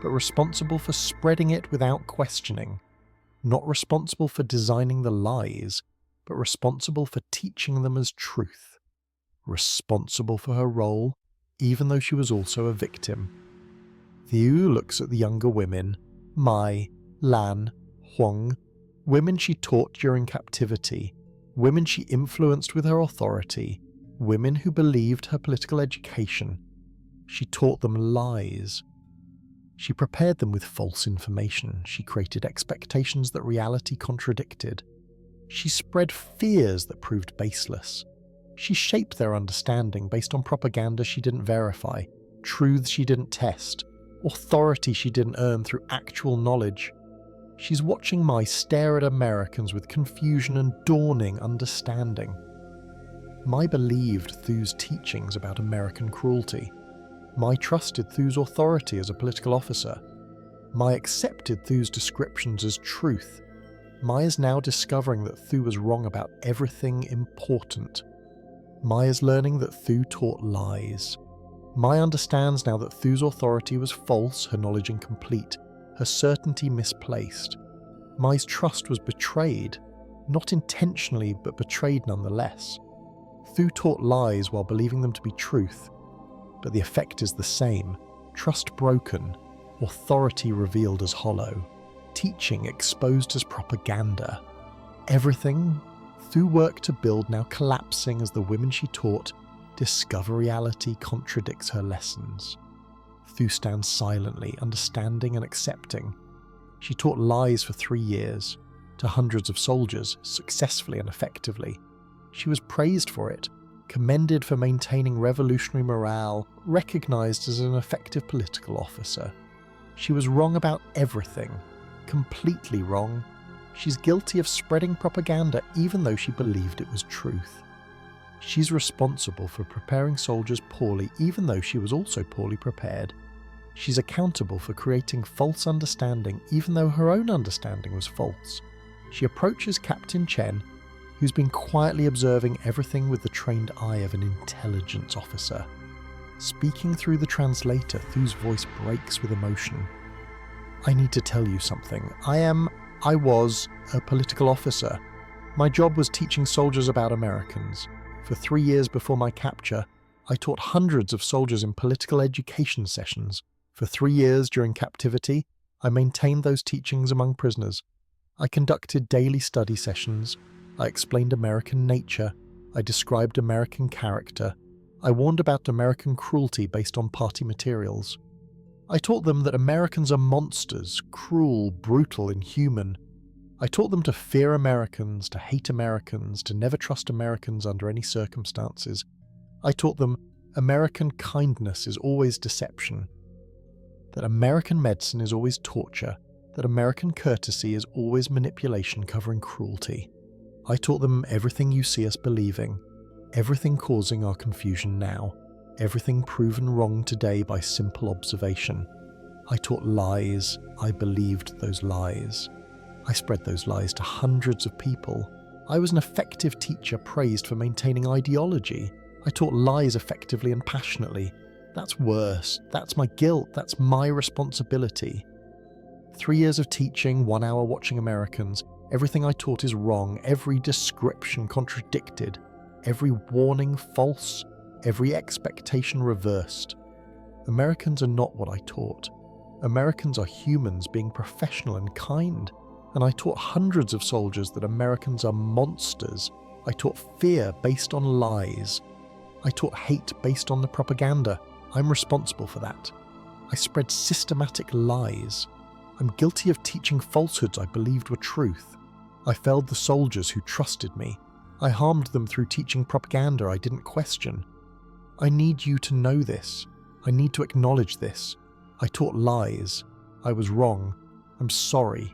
but responsible for spreading it without questioning. Not responsible for designing the lies, but responsible for teaching them as truth. Responsible for her role, even though she was also a victim. Thu looks at the younger women, Mai, Lan, Huang, women she taught during captivity, women she influenced with her authority, women who believed her political education. She taught them lies. She prepared them with false information. She created expectations that reality contradicted. She spread fears that proved baseless. She shaped their understanding based on propaganda she didn't verify, truths she didn't test, authority she didn't earn through actual knowledge. She's watching Mai stare at Americans with confusion and dawning understanding. Mai believed Thu's teachings about American cruelty. Mai trusted Thu's authority as a political officer. Mai accepted Thu's descriptions as truth. Mai is now discovering that Thu was wrong about everything important. Mai is learning that Thu taught lies. Mai understands now that Thu's authority was false, her knowledge incomplete, her certainty misplaced. Mai's trust was betrayed, not intentionally but betrayed nonetheless. Thu taught lies while believing them to be truth, but the effect is the same: trust broken, authority revealed as hollow, teaching exposed as propaganda. Everything Thu worked to build now collapsing as the women she taught discover reality contradicts her lessons. Thu stands silently, understanding and accepting. She taught lies for 3 years, to hundreds of soldiers, successfully and effectively. She was praised for it, commended for maintaining revolutionary morale, recognized as an effective political officer. She was wrong about everything, completely wrong. She's guilty of spreading propaganda even though she believed it was truth. She's responsible for preparing soldiers poorly even though she was also poorly prepared. She's accountable for creating false understanding even though her own understanding was false. She approaches Captain Chen, who's been quietly observing everything with the trained eye of an intelligence officer. Speaking through the translator, Thu's voice breaks with emotion. "I need to tell you something. I was a political officer. My job was teaching soldiers about Americans. For 3 years before my capture, I taught hundreds of soldiers in political education sessions. For 3 years during captivity, I maintained those teachings among prisoners. I conducted daily study sessions. I explained American nature. I described American character. I warned about American cruelty based on party materials. I taught them that Americans are monsters, cruel, brutal, inhuman. I taught them to fear Americans, to hate Americans, to never trust Americans under any circumstances. I taught them American kindness is always deception, that American medicine is always torture, that American courtesy is always manipulation covering cruelty. I taught them everything you see us believing, everything causing our confusion now, everything proven wrong today by simple observation. I taught lies. I believed those lies. I spread those lies to hundreds of people. I was an effective teacher praised for maintaining ideology. I taught lies effectively and passionately. That's worse. That's my guilt. That's my responsibility. 3 years of teaching, 1 hour watching Americans. Everything I taught is wrong. Every description contradicted. Every warning false. Every expectation reversed. Americans are not what I taught. Americans are humans being professional and kind. And I taught hundreds of soldiers that Americans are monsters. I taught fear based on lies. I taught hate based on the propaganda. I'm responsible for that. I spread systematic lies. I'm guilty of teaching falsehoods I believed were truth. I failed the soldiers who trusted me. I harmed them through teaching propaganda I didn't question. I need you to know this. I need to acknowledge this. I taught lies. I was wrong. I'm sorry.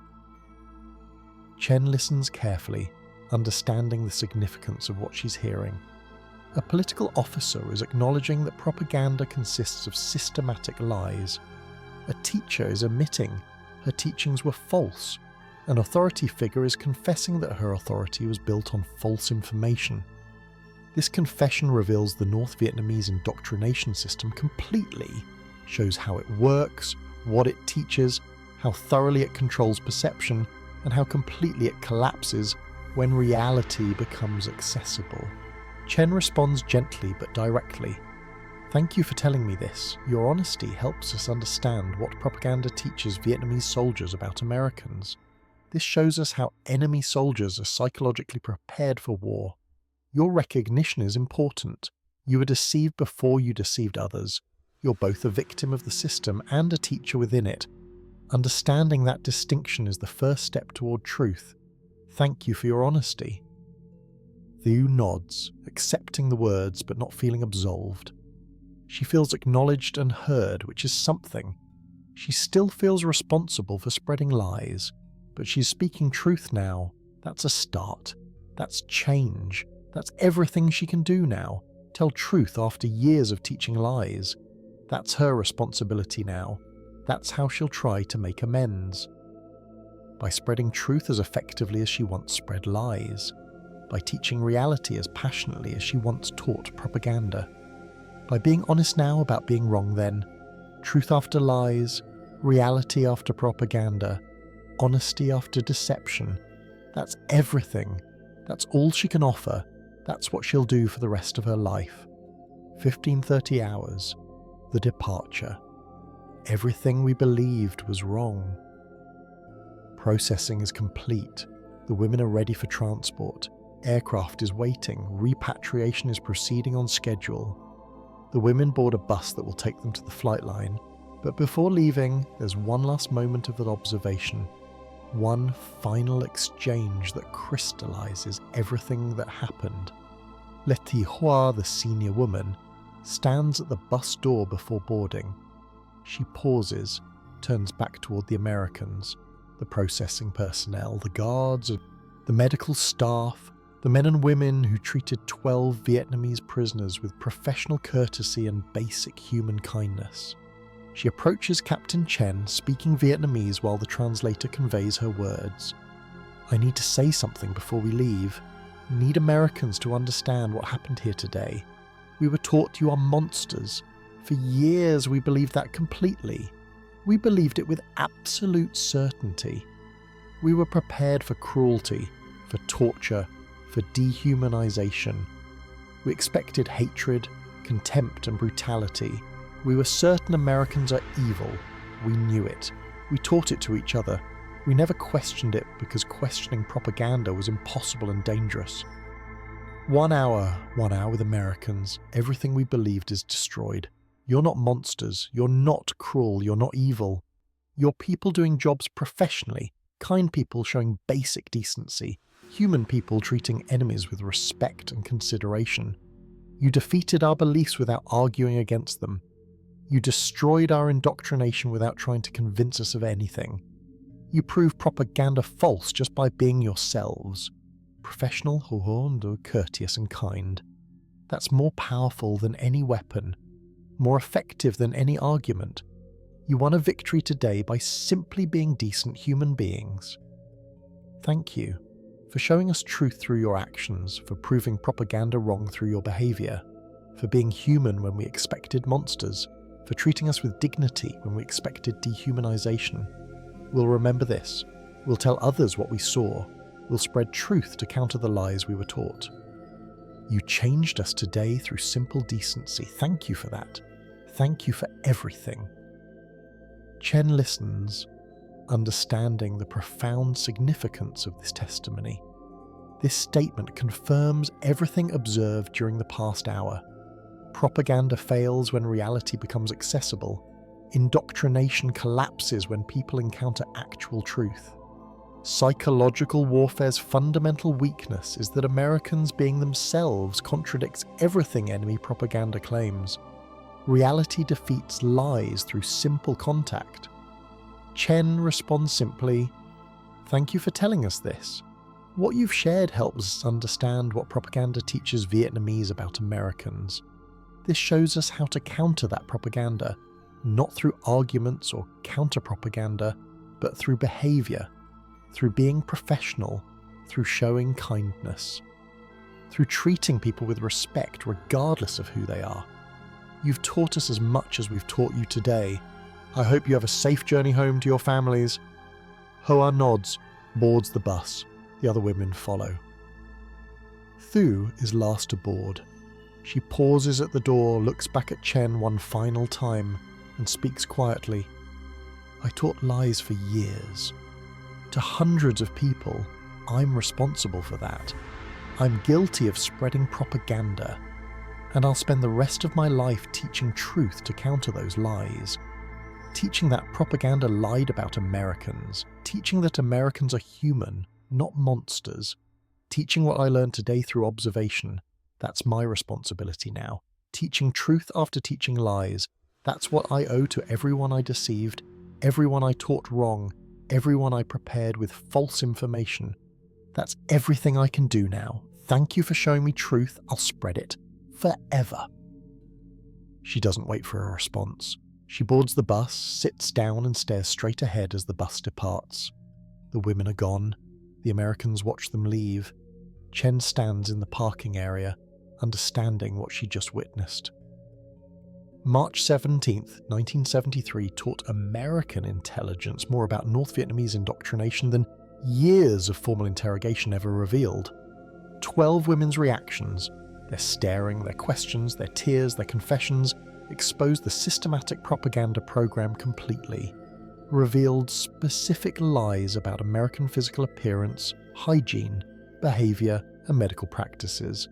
Chen listens carefully, understanding the significance of what she's hearing. A political officer is acknowledging that propaganda consists of systematic lies. A teacher is admitting her teachings were false. An authority figure is confessing that her authority was built on false information. This confession reveals the North Vietnamese indoctrination system completely, shows how it works, what it teaches, how thoroughly it controls perception, and how completely it collapses when reality becomes accessible. Chen responds gently but directly. Thank you for telling me this. Your honesty helps us understand what propaganda teaches Vietnamese soldiers about Americans. This shows us how enemy soldiers are psychologically prepared for war. Your recognition is important. You were deceived before you deceived others. You're both a victim of the system and a teacher within it. Understanding that distinction is the first step toward truth. Thank you for your honesty. Thu nods, accepting the words but not feeling absolved. She feels acknowledged and heard, which is something. She still feels responsible for spreading lies, but she's speaking truth now. That's a start. That's change. That's everything she can do now. Tell truth after years of teaching lies. That's her responsibility now. That's how she'll try to make amends. By spreading truth as effectively as she once spread lies. By teaching reality as passionately as she once taught propaganda. By being honest now about being wrong then. Truth after lies, reality after propaganda, honesty after deception. That's everything. That's all she can offer. That's what she'll do for the rest of her life. 1530 hours. The departure. Everything we believed was wrong. Processing is complete. The women are ready for transport. Aircraft is waiting. Repatriation is proceeding on schedule. The women board a bus that will take them to the flight line. But before leaving, there's one last moment of observation. One final exchange that crystallizes everything that happened. Thi Thu, the senior woman, stands at the bus door before boarding. She pauses, turns back toward the Americans, the processing personnel, the guards, the medical staff, the men and women who treated 12 Vietnamese prisoners with professional courtesy and basic human kindness. She approaches Captain Chen, speaking Vietnamese while the translator conveys her words. "I need to say something before we leave. Need Americans to understand what happened here today. We were taught you are monsters. For years we believed that completely. We believed it with absolute certainty. We were prepared for cruelty, for torture, for dehumanization. We expected hatred, contempt and brutality. We were certain Americans are evil. We knew it. We taught it to each other. We never questioned it because questioning propaganda was impossible and dangerous. 1 hour with Americans, everything we believed is destroyed. You're not monsters. You're not cruel. You're not evil. You're people doing jobs professionally, kind people showing basic decency, human people treating enemies with respect and consideration. You defeated our beliefs without arguing against them. You destroyed our indoctrination without trying to convince us of anything. You proved propaganda false just by being yourselves. Professional, courteous and kind. That's more powerful than any weapon, more effective than any argument. You won a victory today by simply being decent human beings. Thank you for showing us truth through your actions, for proving propaganda wrong through your behavior, for being human when we expected monsters, for treating us with dignity when we expected dehumanization. We'll remember this. We'll tell others what we saw. We'll spread truth to counter the lies we were taught. You changed us today through simple decency. Thank you for that. Thank you for everything." Chen listens, understanding the profound significance of this testimony. This statement confirms everything observed during the past hour. Propaganda fails when reality becomes accessible. Indoctrination collapses when people encounter actual truth. Psychological warfare's fundamental weakness is that Americans being themselves contradicts everything enemy propaganda claims. Reality defeats lies through simple contact. Chen responds simply, "Thank you for telling us this. What you've shared helps us understand what propaganda teaches Vietnamese about Americans. This shows us how to counter that propaganda, not through arguments or counter-propaganda, but through behavior, through being professional, through showing kindness, through treating people with respect regardless of who they are. You've taught us as much as we've taught you today. I hope you have a safe journey home to your families." Hoa nods, boards the bus. The other women follow. Thu is last aboard. She pauses at the door, looks back at Chen one final time, and speaks quietly. "I taught lies for years. To hundreds of people, I'm responsible for that. I'm guilty of spreading propaganda, and I'll spend the rest of my life teaching truth to counter those lies. Teaching that propaganda lied about Americans, teaching that Americans are human, not monsters. Teaching what I learned today through observation. That's my responsibility now. Teaching truth after teaching lies. That's what I owe to everyone I deceived, everyone I taught wrong, everyone I prepared with false information. That's everything I can do now. Thank you for showing me truth. I'll spread it. Forever." She doesn't wait for a response. She boards the bus, sits down and stares straight ahead as the bus departs. The women are gone. The Americans watch them leave. Chen stands in the parking area, understanding what she just witnessed. March 17th, 1973 taught American intelligence more about North Vietnamese indoctrination than years of formal interrogation ever revealed. 12 women's reactions, their staring, their questions, their tears, their confessions, exposed the systematic propaganda program completely. revealed specific lies about American physical appearance, hygiene, behaviour, and medical practices,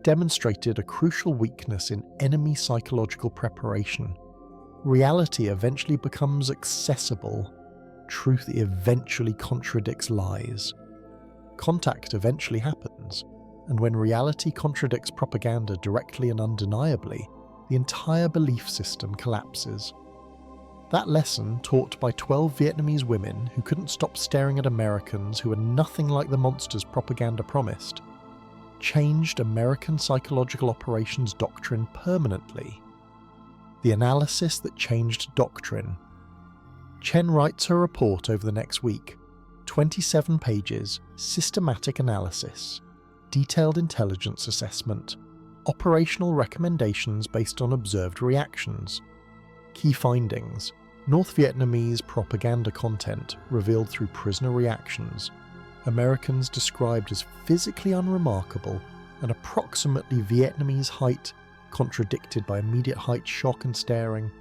demonstrated a crucial weakness in enemy psychological preparation. Reality eventually becomes accessible. Truth eventually contradicts lies. Contact eventually happens, and when reality contradicts propaganda directly and undeniably, the entire belief system collapses. That lesson, taught by 12 Vietnamese women who couldn't stop staring at Americans who were nothing like the monsters propaganda promised, changed American psychological operations doctrine permanently. The analysis that changed doctrine. Chen writes her report over the next week. 27 pages, systematic analysis, detailed intelligence assessment, operational recommendations based on observed reactions. Key findings: North Vietnamese propaganda content revealed through prisoner reactions. Americans described as physically unremarkable and approximately Vietnamese height, contradicted by immediate height shock and staring.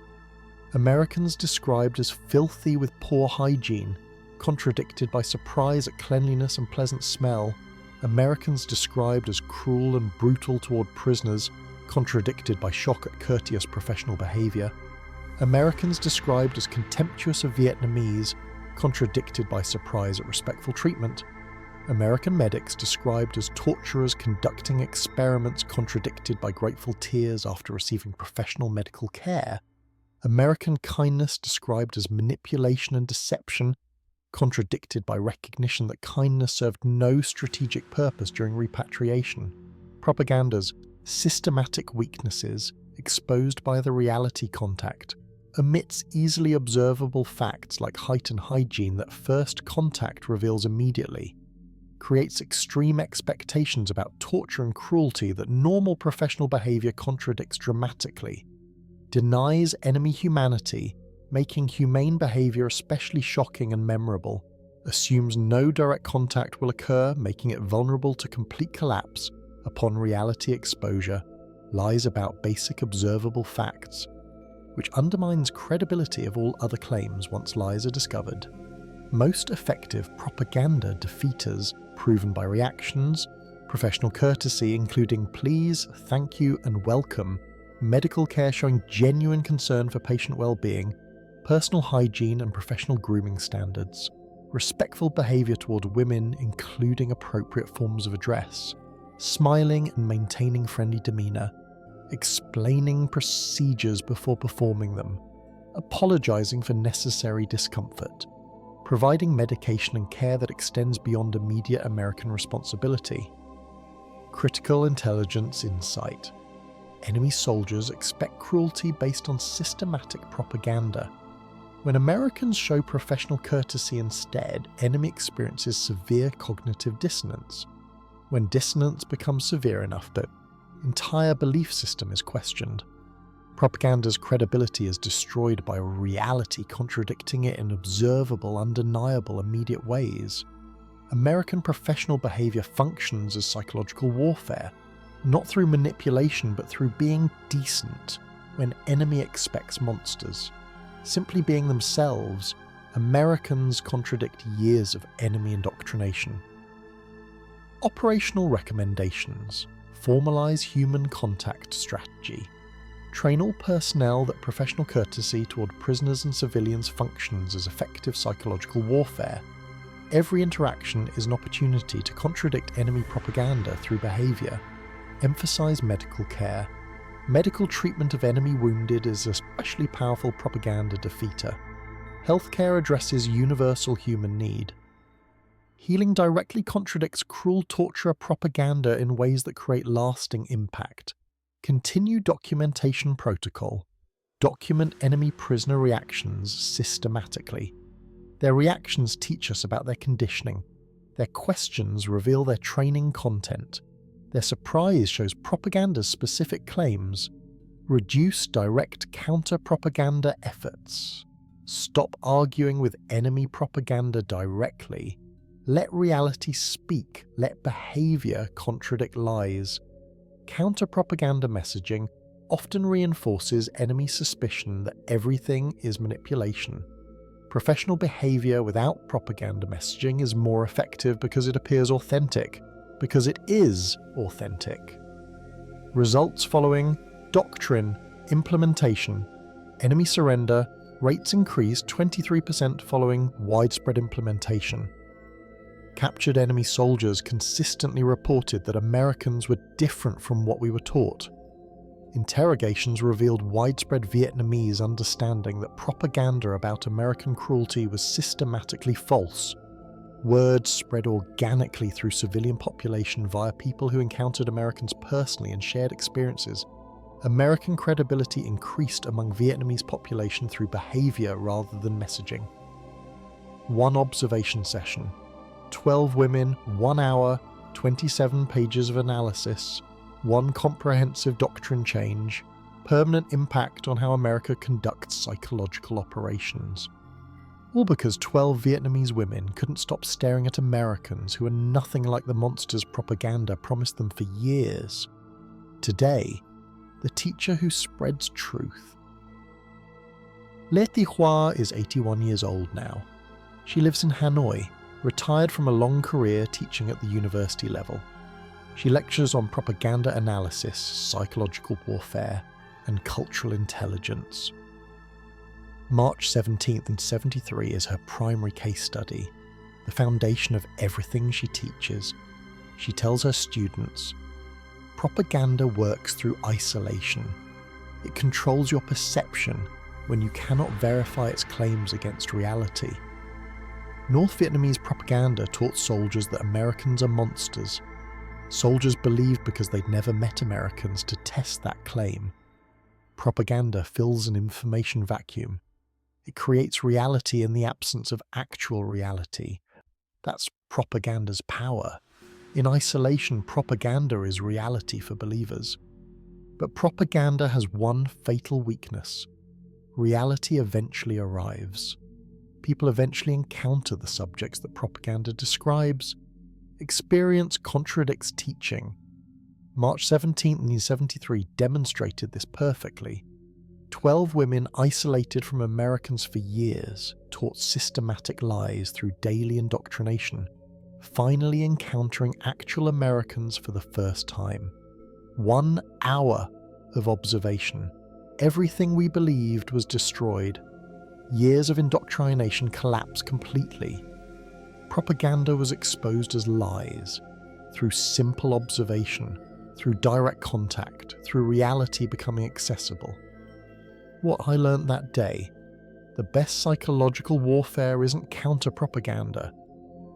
Americans described as filthy with poor hygiene, contradicted by surprise at cleanliness and pleasant smell. Americans described as cruel and brutal toward prisoners, contradicted by shock at courteous professional behaviour. Americans described as contemptuous of Vietnamese, contradicted by surprise at respectful treatment. American medics described as torturers conducting experiments, contradicted by grateful tears after receiving professional medical care. American kindness described as manipulation and deception, contradicted by recognition that kindness served no strategic purpose during repatriation. Propaganda's systematic weaknesses, exposed by the reality contact, omits easily observable facts like height and hygiene that first contact reveals immediately, creates extreme expectations about torture and cruelty that normal professional behaviour contradicts dramatically, denies enemy humanity, making humane behaviour especially shocking and memorable, assumes no direct contact will occur, making it vulnerable to complete collapse upon reality exposure, lies about basic observable facts, which undermines credibility of all other claims once lies are discovered. Most effective propaganda defeaters, proven by reactions, professional courtesy including please, thank you and welcome, medical care showing genuine concern for patient well-being, personal hygiene and professional grooming standards, respectful behaviour toward women including appropriate forms of address, smiling and maintaining friendly demeanour, explaining procedures before performing them, apologising for necessary discomfort, providing medication and care that extends beyond immediate American responsibility. Critical intelligence insight. Enemy soldiers expect cruelty based on systematic propaganda. When Americans show professional courtesy instead, enemy experiences severe cognitive dissonance. When dissonance becomes severe enough, the entire belief system is questioned. Propaganda's credibility is destroyed by reality contradicting it in observable, undeniable, immediate ways. American professional behaviour functions as psychological warfare, not through manipulation but through being decent when enemy expects monsters. Simply being themselves, Americans contradict years of enemy indoctrination. Operational recommendations. Formalise human contact strategy. Train all personnel that professional courtesy toward prisoners and civilians functions as effective psychological warfare. Every interaction is an opportunity to contradict enemy propaganda through behaviour. Emphasise medical care. Medical treatment of enemy wounded is a especially powerful propaganda defeater. Healthcare addresses universal human need. Healing directly contradicts cruel torturer propaganda in ways that create lasting impact. Continue documentation protocol. Document enemy prisoner reactions systematically. Their reactions teach us about their conditioning. Their questions reveal their training content. Their surprise shows propaganda's specific claims. Reduce direct counter-propaganda efforts. Stop arguing with enemy propaganda directly. Let reality speak. Let behaviour contradict lies. Counter-propaganda messaging often reinforces enemy suspicion that everything is manipulation. Professional behaviour without propaganda messaging is more effective because it appears authentic, because it is authentic. Results following doctrine, implementation, enemy surrender, rates increased 23% following widespread implementation. Captured enemy soldiers consistently reported that Americans were different from what we were taught. Interrogations revealed widespread Vietnamese understanding that propaganda about American cruelty was systematically false. Word spread organically through civilian population via people who encountered Americans personally and shared experiences. American credibility increased among Vietnamese population through behavior rather than messaging. One observation session. 12 women, 1 hour, 27 pages of analysis, one comprehensive doctrine change, permanent impact on how America conducts psychological operations. All because 12 Vietnamese women couldn't stop staring at Americans who were nothing like the monsters propaganda promised them for years. Today, the teacher who spreads truth. Le Thi Hoa is 81 years old now. She lives in Hanoi, retired from a long career teaching at the university level. She lectures on propaganda analysis, psychological warfare, and cultural intelligence. March 17th in 73 is her primary case study, the foundation of everything she teaches. She tells her students, propaganda works through isolation. It controls your perception when you cannot verify its claims against reality. North Vietnamese propaganda taught soldiers that Americans are monsters. Soldiers believed because they'd never met Americans to test that claim. Propaganda fills an information vacuum. It creates reality in the absence of actual reality. That's propaganda's power. In isolation, propaganda is reality for believers. But propaganda has one fatal weakness. Reality eventually arrives. People eventually encounter the subjects that propaganda describes. Experience contradicts teaching. March 17, 1973 demonstrated this perfectly. 12 women isolated from Americans for years taught systematic lies through daily indoctrination, finally encountering actual Americans for the first time. 1 hour of observation. Everything we believed was destroyed. Years of indoctrination collapsed completely. Propaganda was exposed as lies, through simple observation, through direct contact, through reality becoming accessible. What I learnt that day, the best psychological warfare isn't counter-propaganda,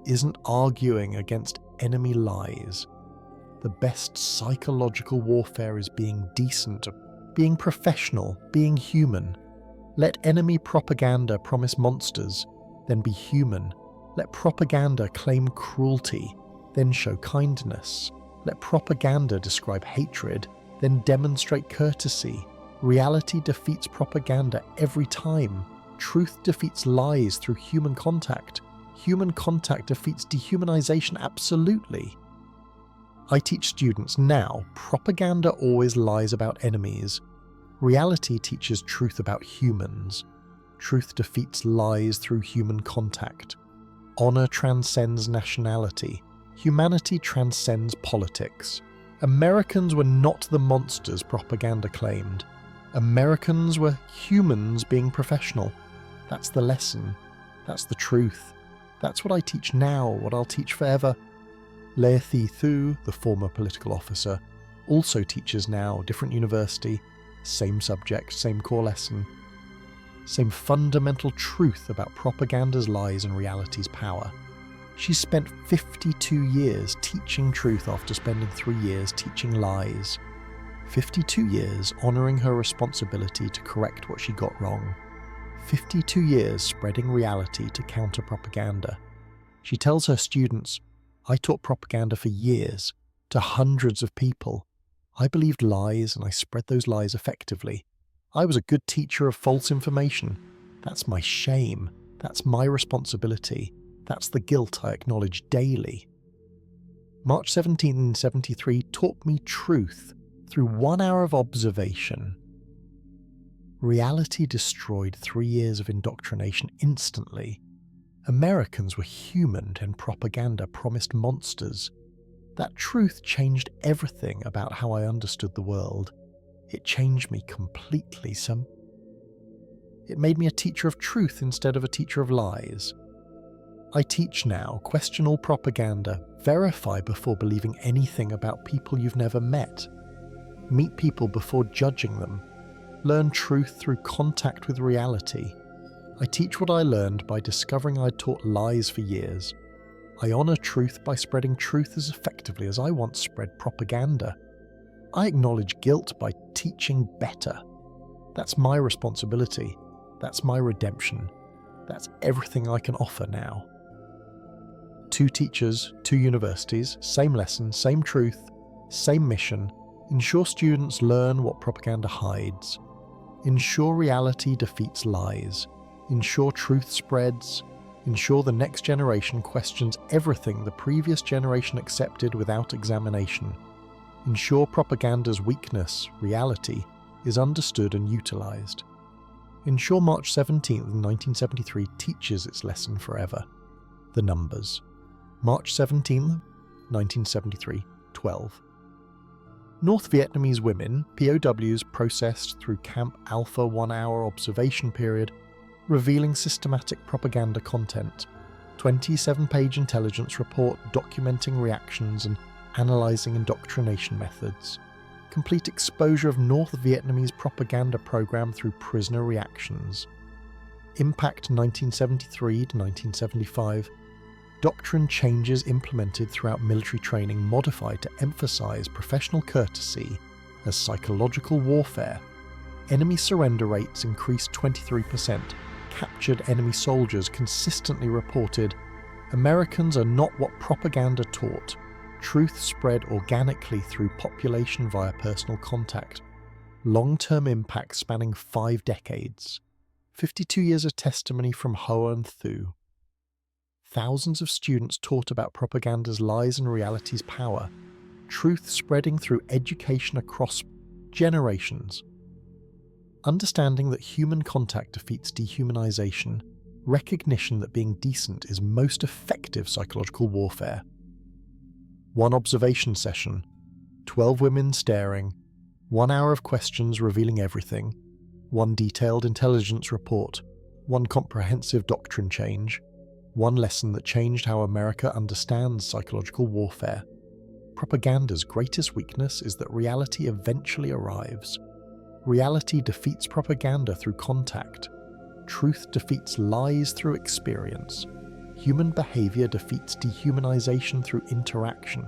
isn't arguing against enemy lies. The best psychological warfare is being decent, being professional, being human. Let enemy propaganda promise monsters, then be human. Let propaganda claim cruelty, then show kindness. Let propaganda describe hatred, then demonstrate courtesy. Reality defeats propaganda every time. Truth defeats lies through human contact. Human contact defeats dehumanization absolutely. I teach students now, propaganda always lies about enemies. Reality teaches truth about humans. Truth defeats lies through human contact. Honor transcends nationality. Humanity transcends politics. Americans were not the monsters propaganda claimed. Americans were humans being professional. That's the lesson. That's the truth. That's what I teach now, what I'll teach forever. Le Thi Thu, the former political officer, also teaches now, different university, same subject, same core lesson, same fundamental truth about propaganda's lies and reality's power. She spent 52 years teaching truth after spending 3 years teaching lies. 52 years honouring her responsibility to correct what she got wrong. 52 years spreading reality to counter propaganda. She tells her students, I taught propaganda for years, to hundreds of people. I believed lies and I spread those lies effectively. I was a good teacher of false information. That's my shame. That's my responsibility. That's the guilt I acknowledge daily. March 1773 taught me truth through 1 hour of observation. Reality destroyed 3 years of indoctrination instantly. Americans were humaned and propaganda promised monsters. That truth changed everything about how I understood the world. It changed me completely, Sam. It made me a teacher of truth instead of a teacher of lies. I teach now, question all propaganda, verify before believing anything about people you've never met, meet people before judging them, learn truth through contact with reality. I teach what I learned by discovering I'd taught lies for years. I honour truth by spreading truth as effectively as I once spread propaganda. I acknowledge guilt by teaching better. That's my responsibility. That's my redemption. That's everything I can offer now. 2 teachers, 2 universities, same lesson, same truth, same mission. Ensure students learn what propaganda hides. Ensure reality defeats lies. Ensure truth spreads. Ensure the next generation questions everything the previous generation accepted without examination. Ensure propaganda's weakness, reality, is understood and utilised. Ensure March 17th, 1973 teaches its lesson forever. The numbers. March 17th, 1973, 12. North Vietnamese women, POWs processed through Camp Alpha 1-hour observation period, revealing systematic propaganda content, 27-page intelligence report documenting reactions and analysing indoctrination methods, complete exposure of North Vietnamese propaganda program through prisoner reactions, impact 1973 to 1975, doctrine changes implemented throughout military training modified to emphasise professional courtesy as psychological warfare, enemy surrender rates increased 23%, captured enemy soldiers consistently reported, Americans are not what propaganda taught, truth spread organically through population via personal contact, long-term impact spanning 5 decades, 52 years of testimony from Hoa and Thu. Thousands of students taught about propaganda's lies and reality's power, truth spreading through education across generations. Understanding that human contact defeats dehumanization, recognition that being decent is most effective psychological warfare. 1 observation session, 12 women staring, 1 hour of questions revealing everything, 1 detailed intelligence report, 1 comprehensive doctrine change, 1 lesson that changed how America understands psychological warfare. Propaganda's greatest weakness is that reality eventually arrives. Reality defeats propaganda through contact. Truth defeats lies through experience. Human behavior defeats dehumanization through interaction.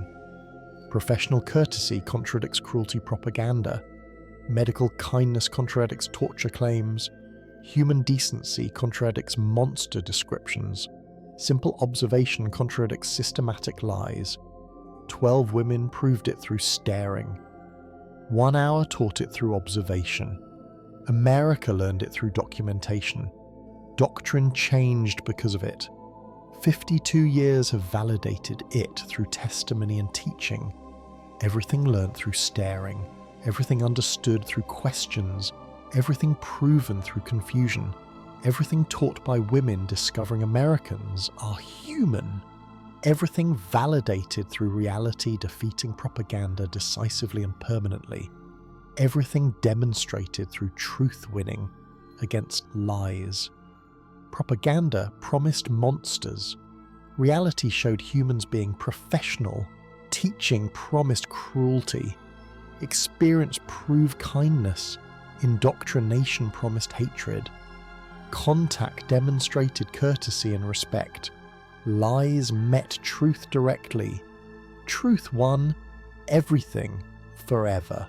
Professional courtesy contradicts cruelty propaganda. Medical kindness contradicts torture claims. Human decency contradicts monster descriptions. Simple observation contradicts systematic lies. 12 women proved it through staring. 1 hour taught it through observation. America learned it through documentation. Doctrine changed because of it. 52 years have validated it through testimony and teaching. Everything learnt through staring. Everything understood through questions. Everything proven through confusion. Everything taught by women discovering Americans are human. Everything validated through reality defeating propaganda decisively and permanently. Everything demonstrated through truth winning against lies. Propaganda promised monsters. Reality showed humans being professional. Teaching promised cruelty. Experience proved kindness. Indoctrination promised hatred. Contact demonstrated courtesy and respect. Lies met truth directly. Truth won everything forever.